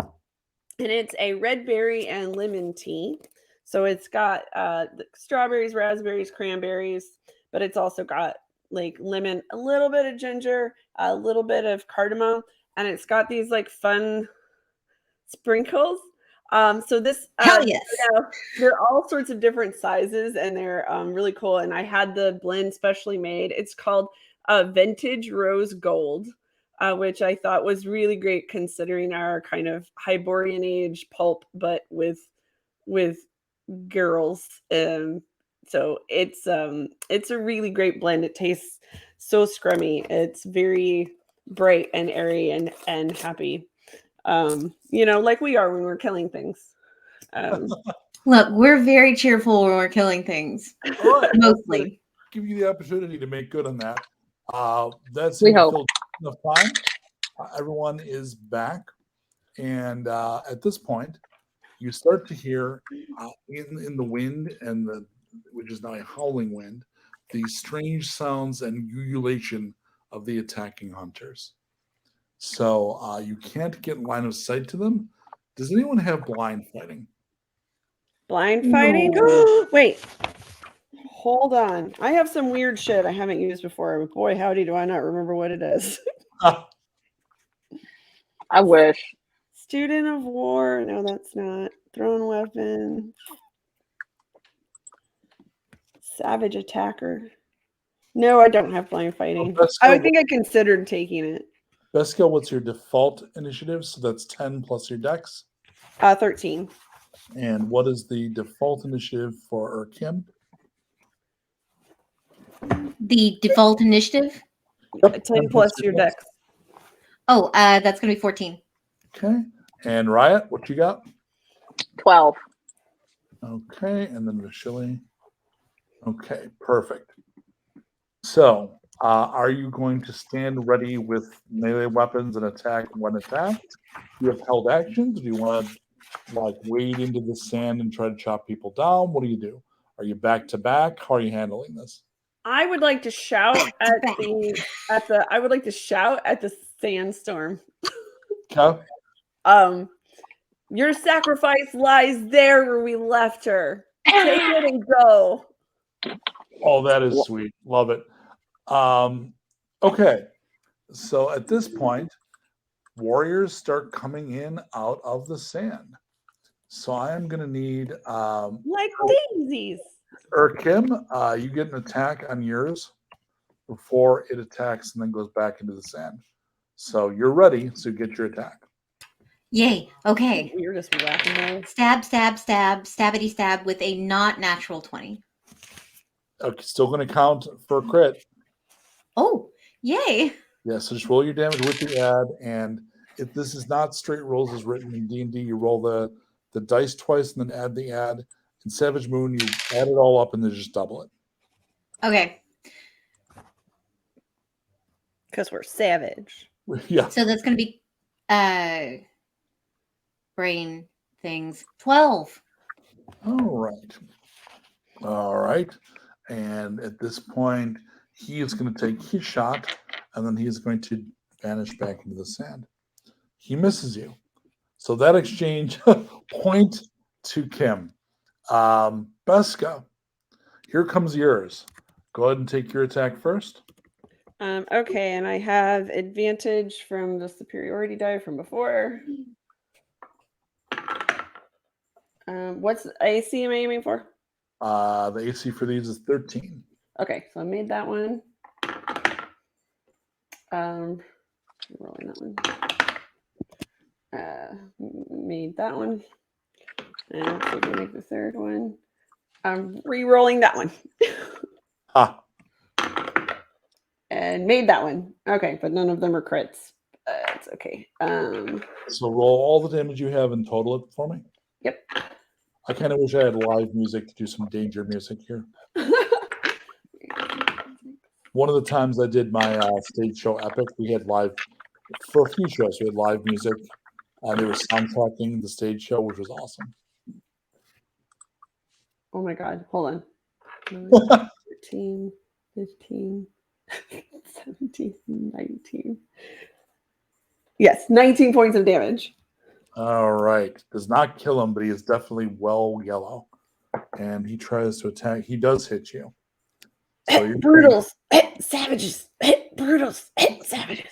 and it's a red berry and lemon tea. So it's got strawberries, raspberries, cranberries, but it's also got like lemon, a little bit of ginger, a little bit of cardamom, and it's got these like fun sprinkles. So this Hell yes. they're all sorts of different sizes, and they're really cool. And I had the blend specially made. It's called Vintage Rose Gold, which I thought was really great considering our kind of Hyborian age pulp, but with girls. So it's a really great blend. It tastes so scrummy. It's very bright and airy and happy. Like we are when we're killing things. Look, we're very cheerful when we're killing things. All right. Mostly. Give you the opportunity to make good on that. That's We hope. enough time. Everyone is back, and at this point, you start to hear in the wind which is now a howling wind, the strange sounds and ululation of the attacking hunters. So you can't get line of sight to them. Does anyone have blind fighting? Blind fighting? Wait. Hold on. I have some weird shit I haven't used before, but boy, howdy, do I not remember what it is. I wish. Student of War. No, that's not. Thrown weapon. Savage Attacker. No, I don't have blind fighting. I think I considered taking it. Beska, what's your default initiative? So that's 10 plus your dex. 13. And what is the default initiative for Kim? The default initiative? 10 plus your dex. Oh, that's going to be 14. Okay. And Riot, what you got? 12. Okay. And then Vasily. Okay, perfect. So, are you going to stand ready with melee weapons and attack when attacked? Do you have held actions? Do you want to wade into the sand and try to chop people down? What do you do? Are you back to back? How are you handling this? I would like to shout at the sandstorm. Okay. Your sacrifice lies there where we left her. Take it and go. Oh, that is sweet. Love it. Okay. So at this point, warriors start coming in out of the sand. So I am going to need like daisies. Kim, you get an attack on yours before it attacks and then goes back into the sand. So you're ready, so get your attack. Yay. Okay. You're just whacking Stab, stabbity stab with a not natural 20. Okay, still going to count for crit. Oh, yay. Yeah, so just roll your damage with the add, and if this is not straight rolls as written in D&D, you roll the dice twice and then add the add. In Savage Moon, you add it all up and then just double it. Okay. Because we're savage. Yeah. So that's going to be brain things. 12. All right. And at this point, he is going to take his shot, and then he is going to vanish back into the sand. He misses you. So that exchange, point to Kim. Beska, here comes yours. Go ahead and take your attack first. Okay, and I have advantage from the superiority die from before. What's the AC am I aiming for? The AC for these is 13. Okay, so I made that one. Rolling that one. Made that one. And let's see if we make the third one. I'm re-rolling that one. And made that one. Okay, but none of them are crits. It's okay. So roll all the damage you have and total it for me. Yep. I kind of wish I had live music to do some danger music here. One of the times I did my stage show Epic, we had live, for a few shows, we had live music. They were soundtracking the stage show, which was awesome. Oh my god, hold on. 9, 13, 15, 17, 19. Yes, 19 points of damage. All right. Does not kill him, but he is definitely well yellow. And he tries to attack. He does hit you. So Brutals, savages, brutals, savages.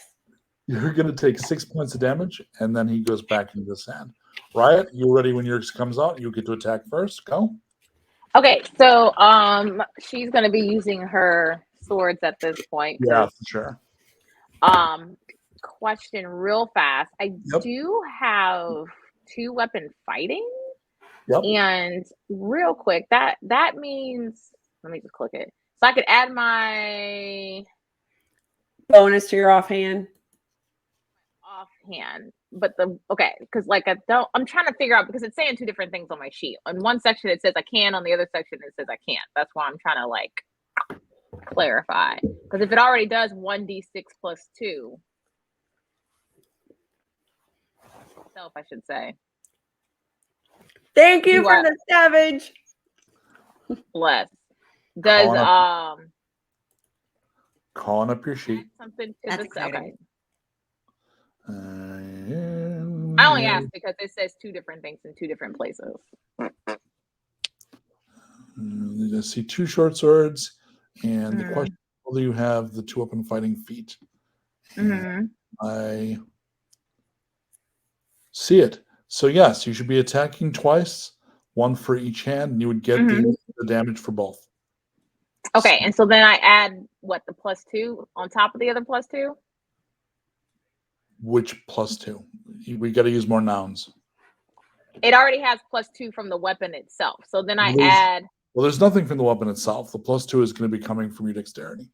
you're going to take 6 points of damage, and then he goes back into the sand. Riot, you ready when yours comes out? You get to attack first. Go. Okay, so she's gonna be using her swords at this point. Yeah, for sure. Question real fast. I Yep. do have 2-weapon fighting. Yep. And real quick, that means, let me just click it. So I could add my Bonus to your offhand. offhand, but because I'm trying to figure out, because it's saying 2 different things on my sheet. On one section it says I can, on the other section it says I can't. That's why I'm trying to clarify. Because if it already does 1d6 plus 2, I should say. Thank you You for are- the savage. Less. Does Calling up your sheet. something to That's this? exciting. Okay. I only asked because it says 2 different things in 2 different places. I see 2 short swords, and the Mhm. question: whether you have the 2-weapon fighting feat? Mm-hmm. I see it. So yes, you should be attacking twice, 1 for each hand, and you would get Mhm. the damage for both. Okay, and so then I add the +2 on top of the other +2? Which +2? We got to use more nouns. It already has +2 from the weapon itself. So then I Well, there's- add. Well, there's nothing from the weapon itself. The +2 is going to be coming from your dexterity.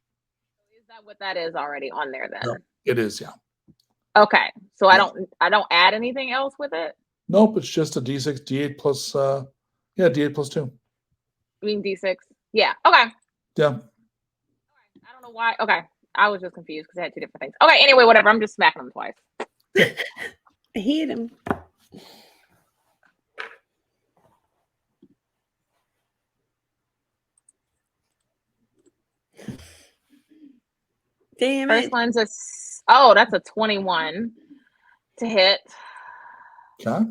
Is that what that is already on there then? Yep. It is, yeah. Okay, so I Yeah. don't add anything else with it. Nope, it's just a D6, D8 plus, D8 plus 2. I mean D6. Yeah. Okay. Yeah. I don't know why. Okay, I was just confused because I had 2 different things. Okay. Anyway, whatever. I'm just smacking them twice. I hate him. Damn First it. one's that's a 21 to hit. Okay.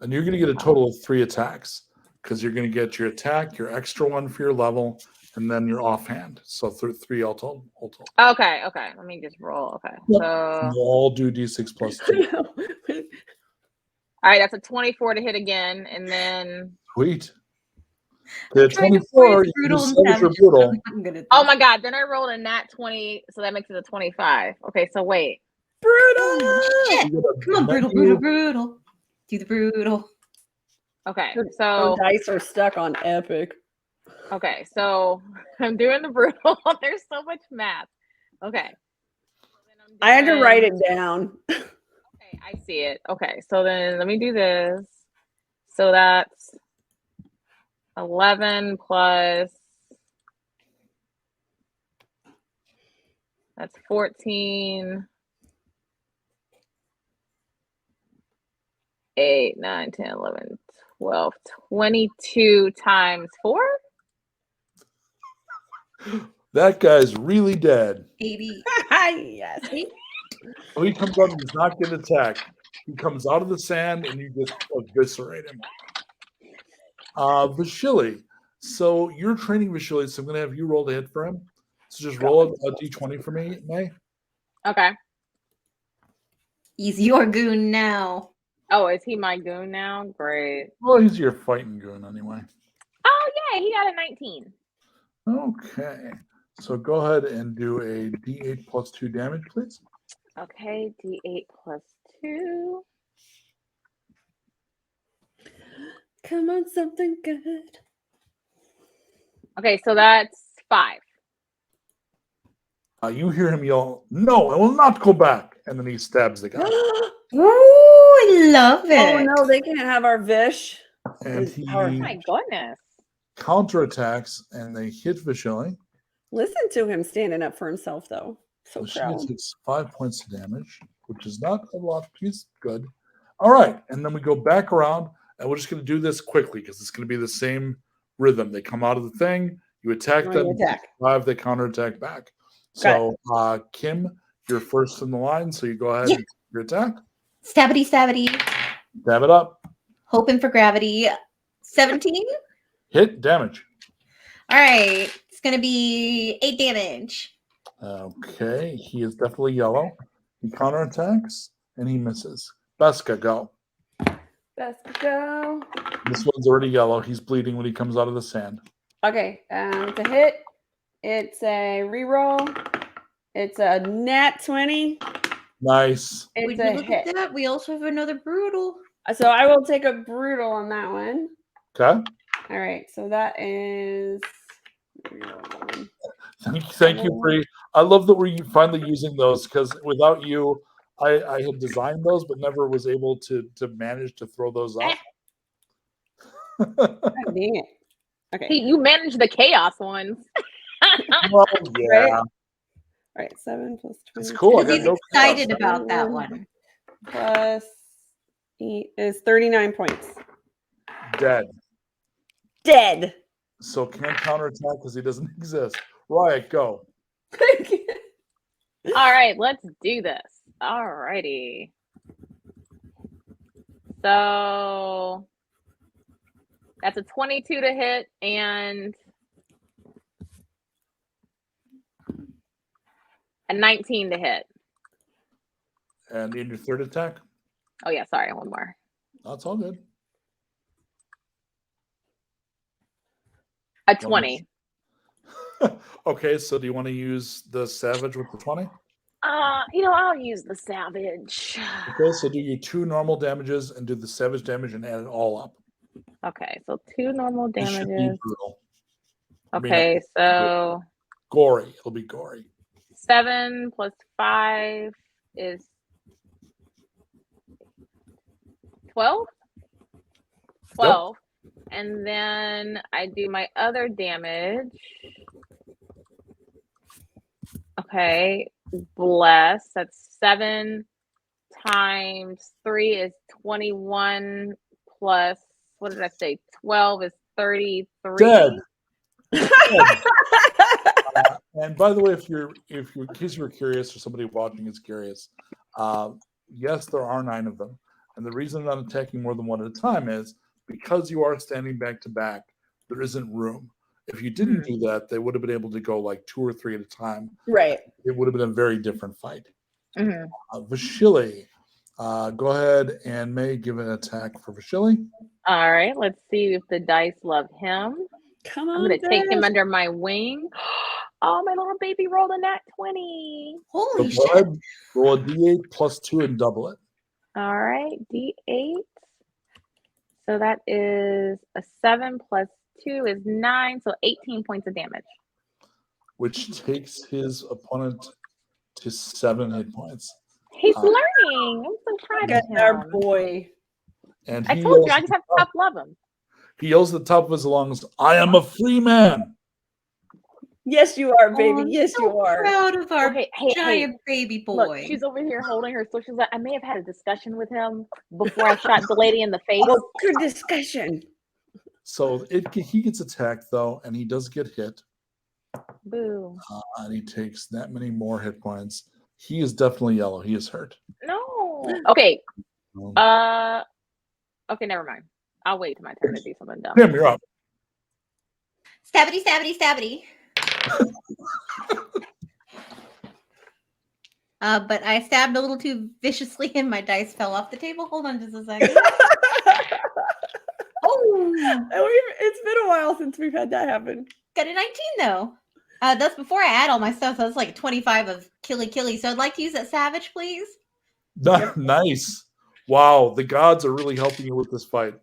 And you're going to get a total of 3 attacks because you're going to get your attack, your extra one for your level, and then your offhand. So 3 all total. Okay. Let me just roll. Okay. Yep. So We'll all do D6 plus 2. all right, that's a 24 to hit again, and then Sweet. The Trying to 24, freeze you brutal use and savage or savage. brutal. I'm good at oh this. my god, then I rolled a nat 20, so that makes it a 25. Okay, so wait. Brutal. Shit. You get a Come on, brutal, menu. brutal. Do the brutal. Okay, Our so dice are stuck on epic. I'm doing the brutal. There's so much math. Okay. So then I'm I had to doing- write it down. Okay, I see it. Okay, so then let me do this. So that's 11 plus. That's 14. 8, 9, 10, 11, 12, 22 times 4? That guy's really dead. 80. Yes. So he comes up and does not get attacked. He comes out of the sand and you just eviscerate him. Vashili. So you're training Vashili, so I'm going to have you roll the hit for him. So just roll a d20 for me, May. Okay. He's your goon now. Oh, is he my goon now? Great. Well, he's your fighting goon anyway. Oh, yeah, he got a 19. Okay. So go ahead and do a d8 plus 2 damage, please. Okay, D8 plus 2. Come on, something good. Okay, so that's 5. You hear him yell, "No, I will not go back!" And then he stabs the guy. Ooh, I love it. Oh no, they can't have our Vish. And he Oh my goodness. counterattacks and they hit Vashili. Listen to him standing up for himself, though. So proud. Vashili takes 5 points of damage, which is not a lot. He's good. All right. And then we go back around And we're just going to do this quickly because it's going to be the same rhythm. They come out of the thing, you attack them, Attack. 5, they counterattack back. So, Kim, you're first in the line, so you go ahead and your attack. Stabity, stabity. Stab it up. Hoping for gravity. 17. Hit damage. All right. It's going to be 8 damage. Okay, he is definitely yellow. He counterattacks and he misses. Beska, go. Let's go. This one's already yellow. He's bleeding when he comes out of the sand. Okay, it's a hit. It's a reroll. It's a nat 20. Nice. Would It's you a look hit. at that? We also have another brutal. So I will take a brutal on that one. Okay. All right, so that is. Thank you, Bree. I love that we're finally using those because without you, I had designed those but never was able to manage to throw those up. God dang it. Okay. Hey, you manage the chaos ones. Well, yeah. Right? All right, 7 plus 20. It's cool. I Because got he's no excited chaos. about that one. Plus 8 is 39 points. Dead. Dead. So can't counterattack because he doesn't exist. Riot, go. All right, let's do this. All righty. So that's a 22 to hit and a 19 to hit. And in your third attack, Oh yeah, sorry, one more. that's all good. A 20. Okay, so do you want to use the savage with the 20? I'll use the savage. Okay, so do your 2 normal damages and do the savage damage and add it all up. Okay, so 2 normal This should be damages. brutal. I mean, Okay, so gory. It'll be gory. 7 plus 5 is 12? 12. And then I do my other damage. Okay, bless. That's 7 times 3 is 21 plus, what did I say? 12 is 33. Dead. And by the way, if you're in case you were curious or somebody watching is curious, yes, there are 9 of them. And the reason they're not attacking more than one at a time is because you are standing back to back, there isn't room. If you didn't do that, they would have been able to go like 2 or 3 at a time. Right. It would have been a very different fight. Mm-hmm. Vashili, go ahead and May give an attack for Vashili. All right, let's see if the dice love him. Come I'm on. going to take him Des. under my wing. Oh, my little baby rolled a nat 20. Holy So go shit. ahead, roll a d8 plus 2 and double it. All right, D8. So that is a 7 plus 2 is 9, so 18 points of damage. Which takes his opponent to 7 hit points. He's learning. I'm so proud of That's our him. boy. And I he told you, I yells just have to top love him. He yells at the top of his lungs, "I am a free man." Yes, you are, baby. Oh, I'm yes, so you are. proud of our Okay, hey, giant baby boy. Look, she's over here holding her. So she's like, I may have had a discussion with him before I shot the lady in the face. Oh, good discussion. So he gets attacked though, and he does get hit, Boo. and he takes that many more hit points. He is definitely yellow. He is hurt. No. Okay. Um, Okay, never mind. I'll wait till my turn to do something dumb. Tim, you're up. Stabity, stabity, stabity. But I stabbed a little too viciously and my dice fell off the table. Hold on just a second. Oh, It's been a while since we've had that happen. got a 19 though. That's before I add all my stuff. So that's like 25 of killy. So I'd like to use that savage, please. Nice. Wow, the gods are really helping you with this fight.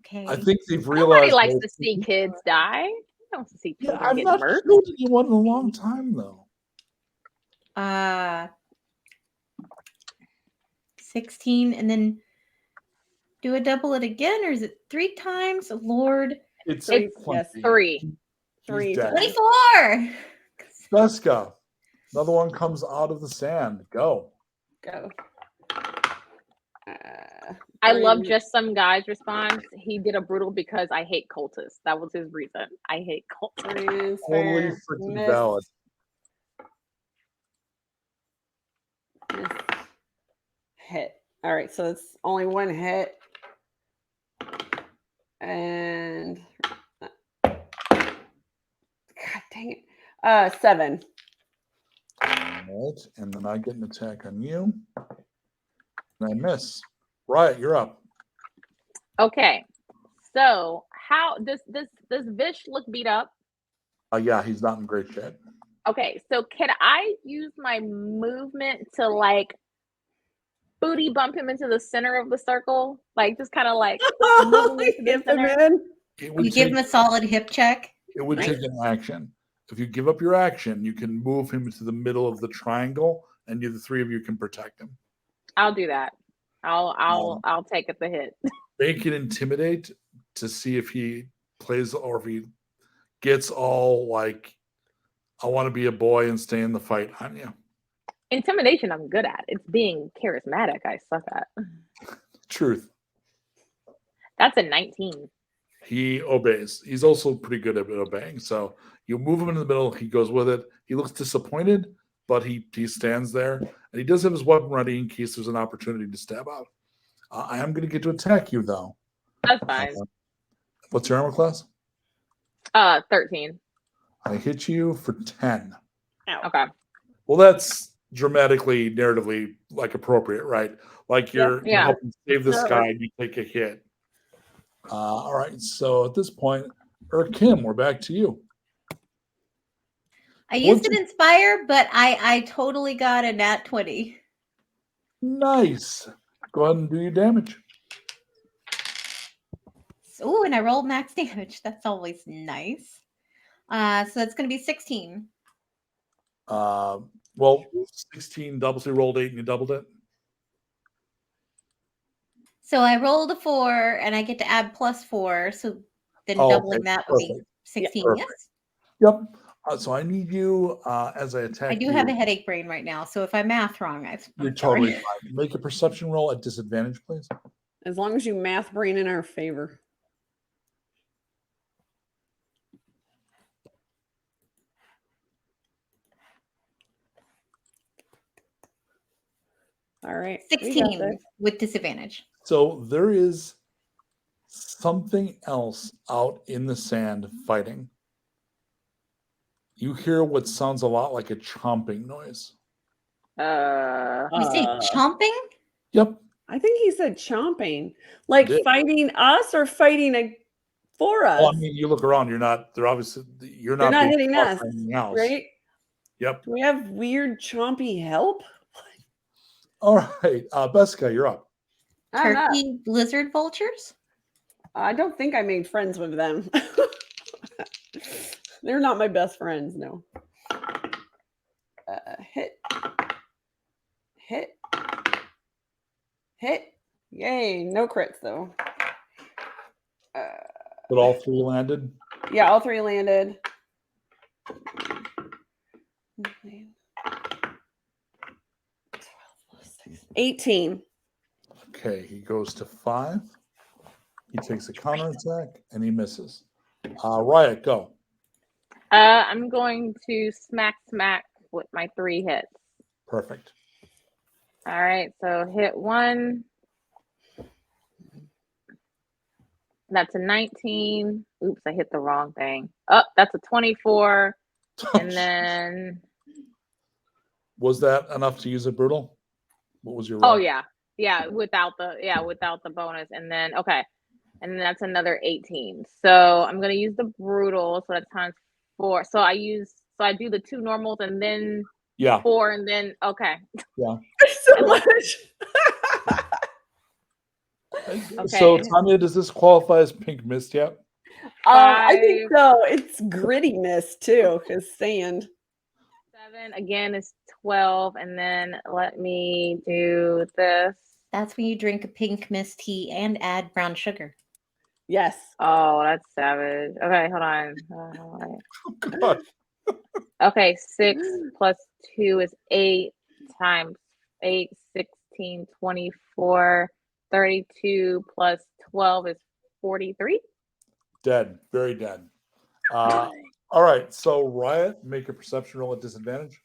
Okay. I think they've realized. Nobody likes to see kids die. I don't see Yeah, children I'm get not murdered. shooting you one in a long time though. 16 and then do I double it again or is it 3 times? Lord. It's It's yes, 3. He's 3 dead. 24. Beska, another one comes out of the sand. Go. Go. I love Just Some Guy's response. He did a brutal because I hate cultists. That was his reason. I hate cultists. Totally freaking valid. Hit. All right, so it's only one hit. And God dang it. 7. All right, and then I get an attack on you. And I miss. Riot, you're up. Okay. So how does Vish look beat up? Yeah, he's not in great shape. Okay, so can I use my movement to like booty bump him into the center of the circle? Like just kind of like move him into the Get them center? in. You give him a solid hip check. It would take an action. If you give up your action, you can move him into the middle of the triangle, and the three of you can protect him. I'll do that. I'll take it the hit. Make it intimidate to see if he plays or if he gets all like, I want to be a boy and stay in the fight on you. Intimidation, I'm good at. It's being charismatic. I suck at. Truth. That's a 19. He obeys. He's also pretty good at obeying. So you move him in the middle. He goes with it. He looks disappointed, but he stands there. And he does have his weapon ready in case there's an opportunity to stab out. I am going to get to attack you, though. That's fine. What's your armor class? 13. I hit you for 10. Okay. Well, that's dramatically, narratively, like appropriate, right? Like you're helping save this guy and you take a hit. All right. So at this point, Kim, we're back to you. I used an inspire, but I totally got a nat 20. Nice. Go ahead and do your damage. Oh, and I rolled max damage. That's always nice. So that's going to be 16. Well, 16 doubles. You rolled 8 and you doubled it. So I rolled a 4 and I get to add +4. So then doubling that would be 16. Yeah, yes. Yep. So I need you as I attack. I do have a headache brain right now. So if I math wrong, you're totally fine. Make a perception roll at disadvantage, please. As long as you math brain in our favor. All right. 16 with disadvantage. So there is something else out in the sand fighting. You hear what sounds a lot like a chomping noise. You say chomping? Yep. I think he said chomping. Like fighting us or fighting for us? Well, I mean, you look around, you're not, they're obviously, you're not hitting us, right? Yep. Do we have weird chompy help? All right. Beska, you're up. Turkey lizard vultures? I don't think I made friends with them. They're not my best friends, no. Hit. Yay, no crits though. But all 3 landed? Yeah, all 3 landed. 18. Okay, he goes to 5. He takes a counterattack and he misses. Riot, go. I'm going to smack with my 3 hits. Perfect. All right, so hit 1. That's a 19. Oops, I hit the wrong thing. Oh, that's a 24. And then was that enough to use a brutal? What was your roll? Oh yeah, without the bonus. And then and then that's another 18. So I'm gonna use the brutal. So that's times 4. So I do the 2 normals and then 4 and then Yeah. So much. So Tanya, does this qualify as pink mist yet? I think so. It's gritty mist too, because sand. 7 again is 12, and then let me do this. That's when you drink a pink mist tea and add brown sugar. Yes. Oh, that's savage. Okay, hold on. Oh, God. Okay, 6 plus 2 is 8 times 8, 16, 24, 32 plus 12 is 43. Dead. Very dead. All right. So Riot, make a perception roll at disadvantage.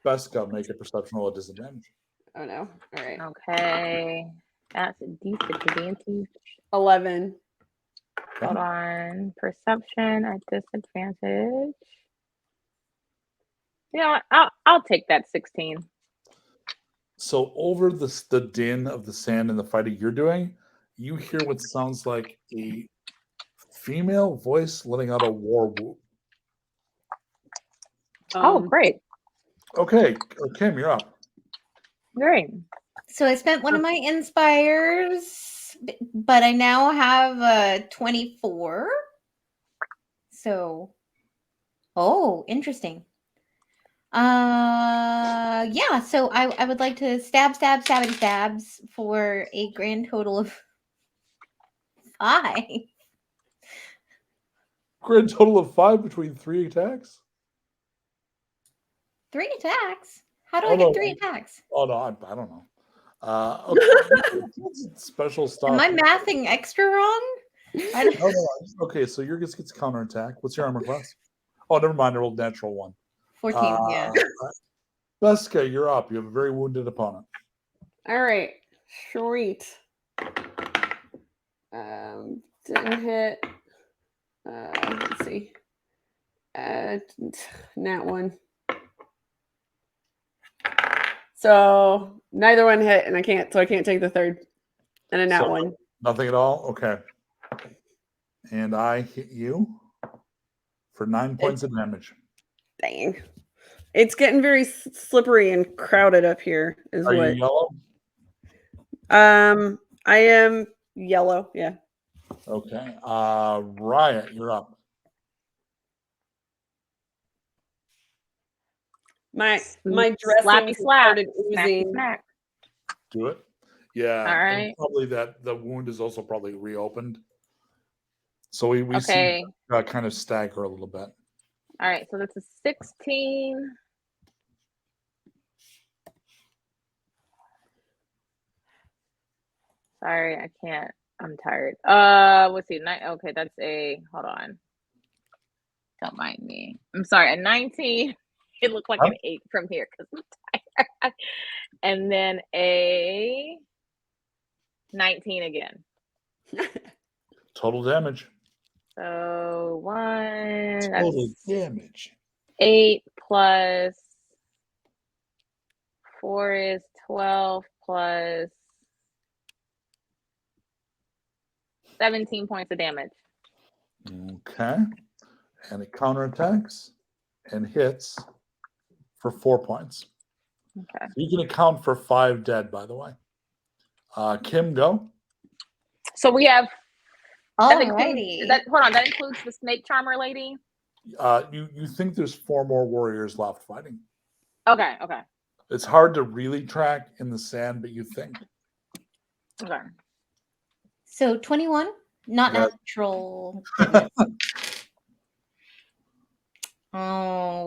Beska, make a perception roll at disadvantage. Oh no. All right. Okay. That's a disadvantage. 11. Hold on. Perception at disadvantage. You know what? I'll take that 16. So over the din of the sand and the fighting you're doing, you hear what sounds like a female voice letting out a war whoop. Oh, great. Okay, Kim, you're up. Great. So I spent one of my inspires, but I now have 24. So, interesting. Yeah. So I would like to stabs for a grand total of 5. Grand total of 5 between 3 attacks. 3 attacks. How do Oh, I get no. 3 attacks? Oh no, I don't know. Okay. Special stuff. Am I mathing extra wrong? I don't- Oh, no. Okay, so yours gets counterattack. What's your armor class? Oh, never mind. I rolled natural 1. 14. Yeah. Beska, you're up. You have a very wounded opponent. All right. Sweet. Didn't hit. Let's see. Nat 1. So neither one hit, and I can't take the third. And a nat So, 1. Nothing at all? Okay. And I hit you for 9 points of damage. Dang. It's getting very slippery and crowded up here. Is Are you what? yellow? I am yellow. Yeah. Okay. Riot, you're up. My Slappy dressing slap. started Smacky oozing. smack. Do it. Yeah. All and right. Probably that the wound is also probably reopened. So we Okay. see kind of stagger a little bit. All right. So that's a 16. Sorry, I can't. I'm tired. Let's see. Okay, that's a. Hold on. Don't mind me. I'm sorry. A 19. It looked like an 8 from here because I'm tired. And then a 19 again. Total damage. So one. Total That's damage. 8 plus 4 is 12 plus 17 points of damage. Okay. And it counterattacks and hits for 4 points. Okay. You can account for 5 dead, by the way. Kim, go. So we have that Alrighty. includes hold on, that includes the snake charmer lady. You think there's 4 more warriors left fighting. Okay. It's hard to really track in the sand, but you think. Okay. So 21, not Yeah. natural.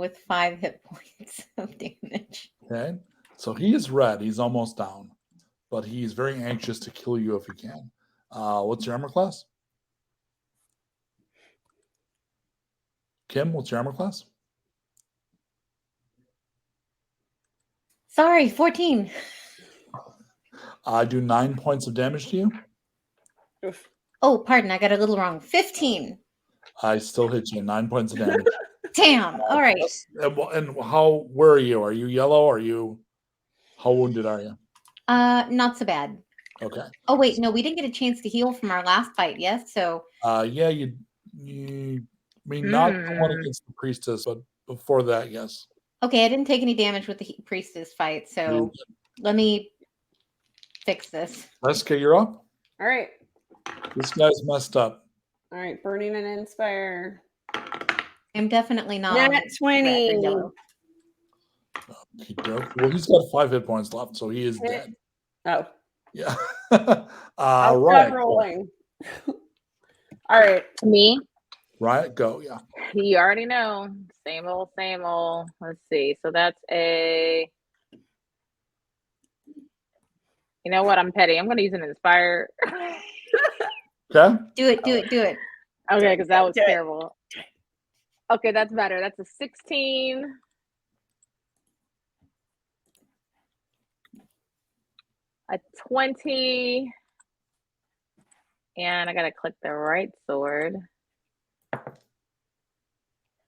With 5 hit points of damage. Okay. So he is red. He's almost down, but he's very anxious to kill you if he can. What's your armor class? Kim, what's your armor class? Sorry, 14. I do 9 points of damage to you. Oof. Oh, pardon, I got a little wrong. 15. I still hit you. 9 points of damage. Damn. All right. And where are you? Are you yellow? How wounded are you? Not so bad. Okay. Oh wait, no, we didn't get a chance to heal from our last fight. Yes, so Yeah, you not the one against the priestess, but before that, yes. okay, I didn't take any damage with the priestess fight, so let me fix this. Leska, you're up. All right. This guy's messed up. All right. Burning and inspire. I'm definitely not Nat red or 20. yellow. Well, he's got 5 hit points left, so he is dead. Oh. Yeah. I'm Riot, not rolling. All right. Me? Riot, go. Yeah. You already know. Same old, same old. Let's see. So that's a You know what? I'm petty. I'm going to use an inspire. Okay. Do it. Okay, because that was terrible. Okay, that's better. That's a 16. A 20. And I got to click the right sword.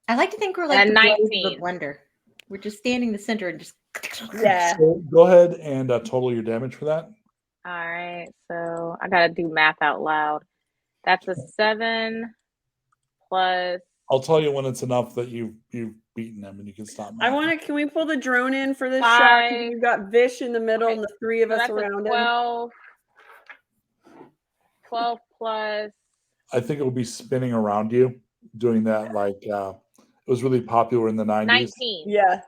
I like to think we're like And the blades of 19. the blender. We're just standing in the center and just. Yeah. So go ahead and total your damage for that. All right, so I got to do math out loud. That's a 7 plus. I'll tell you when it's enough that you've beaten them and you can stop. I want to. Can we pull the drone in for this shot? 'Cause 5. We've got Vish in the middle Okay, and the three of So us that's a around him. 12. 12 plus. I think it will be spinning around you, doing that like it was really popular in the 90s. 19. Yeah.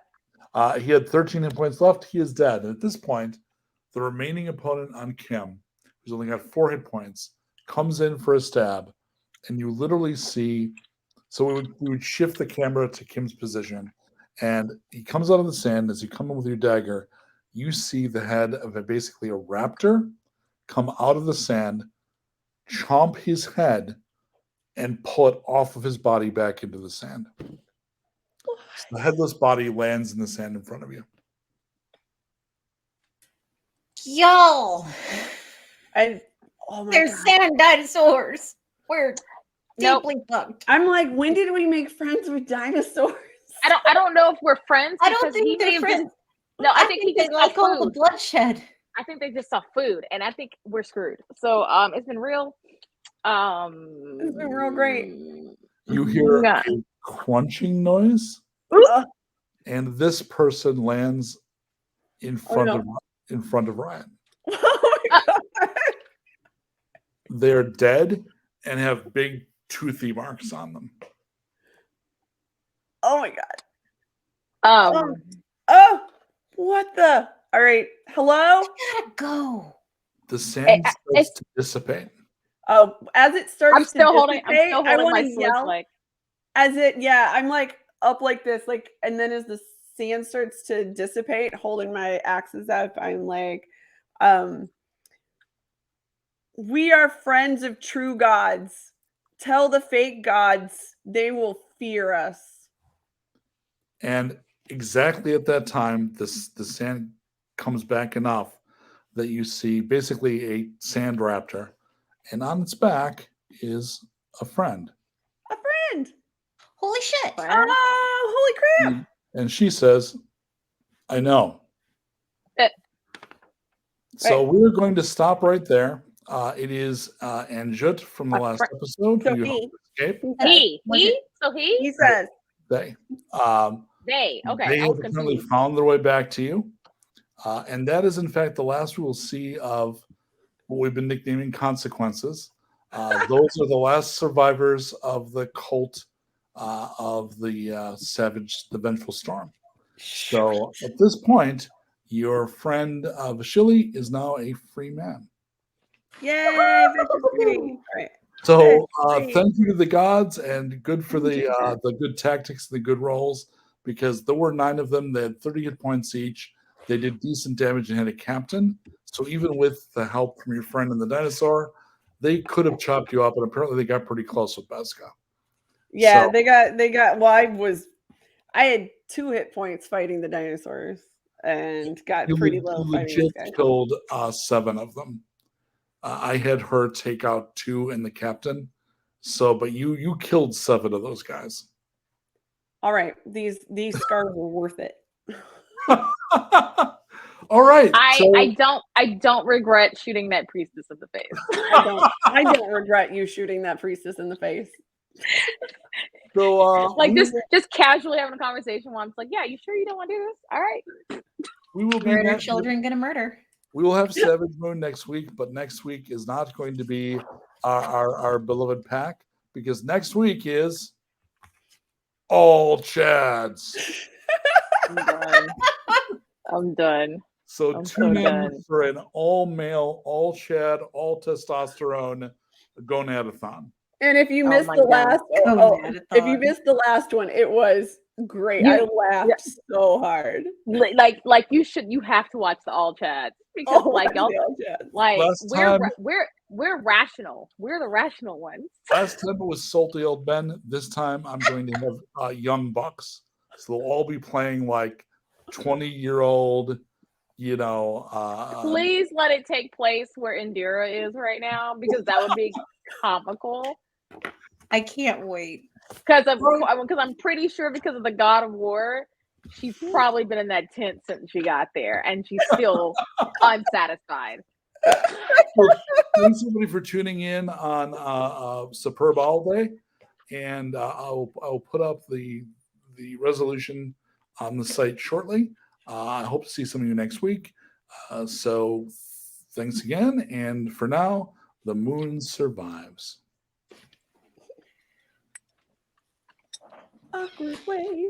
He had 13 hit points left. He is dead. And at this point, the remaining opponent on Kim, who's only got 4 hit points, comes in for a stab, and you literally see. So we would shift the camera to Kim's position, and he comes out of the sand. As you come in with your dagger, you see the head of basically a raptor come out of the sand, chomp his head, and pull it off of his body back into the sand. So the headless body lands in the sand in front of you. Y'all, Oh my they're God. sand dinosaurs. We're Nope. deeply fucked. I'm like, when did we make friends with dinosaurs? I don't know if we're friends. I don't because think he may they're have friends. Just, no, I think he they just saw like all the food. bloodshed. I think they just saw food, and I think we're screwed. So it's been real. It's been real great. You hear Yeah. a crunching noise, Ugh. and this person lands in front of Ryan. Oh my God. They're dead and have big toothy marks on them. Oh my God. Um, What the? All right. Hello? Gotta go. The sand starts it's- to dissipate. Oh, as it starts I'm still to holding. dissipate, I'm still I holding want my to sword. yell. Like As it, yeah, I'm like up like this, like, and then as the sand starts to dissipate, holding my axes up, I'm like, we are friends of true gods. Tell the fake gods they will fear us. And exactly at that time, the sand comes back enough that you see basically a sand raptor, and on its back is a friend. A friend. Holy shit. Oh, holy crap. And she says, I know. So we're going to stop right there. It is Anjut from the last episode. So who you he- helped escape. He says, They. They. Okay. They I was have apparently confused. found their way back to you. And that is, in fact, the last we will see of what we've been nicknaming consequences. Those are the last survivors of the cult of the Savage, the Vengeful Storm. So at this point, your friend Vashili is now a free man. yay, victory. All right. So Hey. thank you to the gods, and good for the good tactics, the good rolls, because there were 9 of them. They had 30 hit points each. They did decent damage and had a captain. So even with the help from your friend and the dinosaur, they could have chopped you up, and apparently they got pretty close with Beska. Yeah, So- they got well, I had 2 hit points fighting the dinosaurs and got You pretty le- low you fighting legit this guy. killed 7 of them. I had her take out 2 and the captain. So, but you killed 7 of those guys. All right, these scars were worth it. All right. I don't regret shooting that priestess in the face. I don't regret you shooting that priestess in the face. So, Like just casually having a conversation while I'm just like, yeah, you sure you don't want to do this? All right. we will be Murder back. children gonna murder. We will have Savage Moon next week, but next week is not going to be our beloved pack, because next week is all Chads. I'm done. So I'm tune so in done. for an all male, all Chad, all testosterone gonadathon. And if you Oh missed my the God. last, Gonadathon. if you missed the last one, it was great. You- I laughed so hard. Like you have to watch the all chats because like y'all like Last time- we're rational. We're the rational ones. Last time it was salty old Ben. This time I'm going to have young bucks. So they'll all be playing like 20-year-old, Please let it take place where Indira is right now because that would be comical. I can't wait. Because I'm pretty sure because of the God of War, she's probably been in that tent since she got there, and she's still unsatisfied. Thanks everybody for tuning in on Superb All Day, and I'll put up the resolution on the site shortly. I hope to see some of you next week. So thanks again, and for now, the moon survives. Awkward way.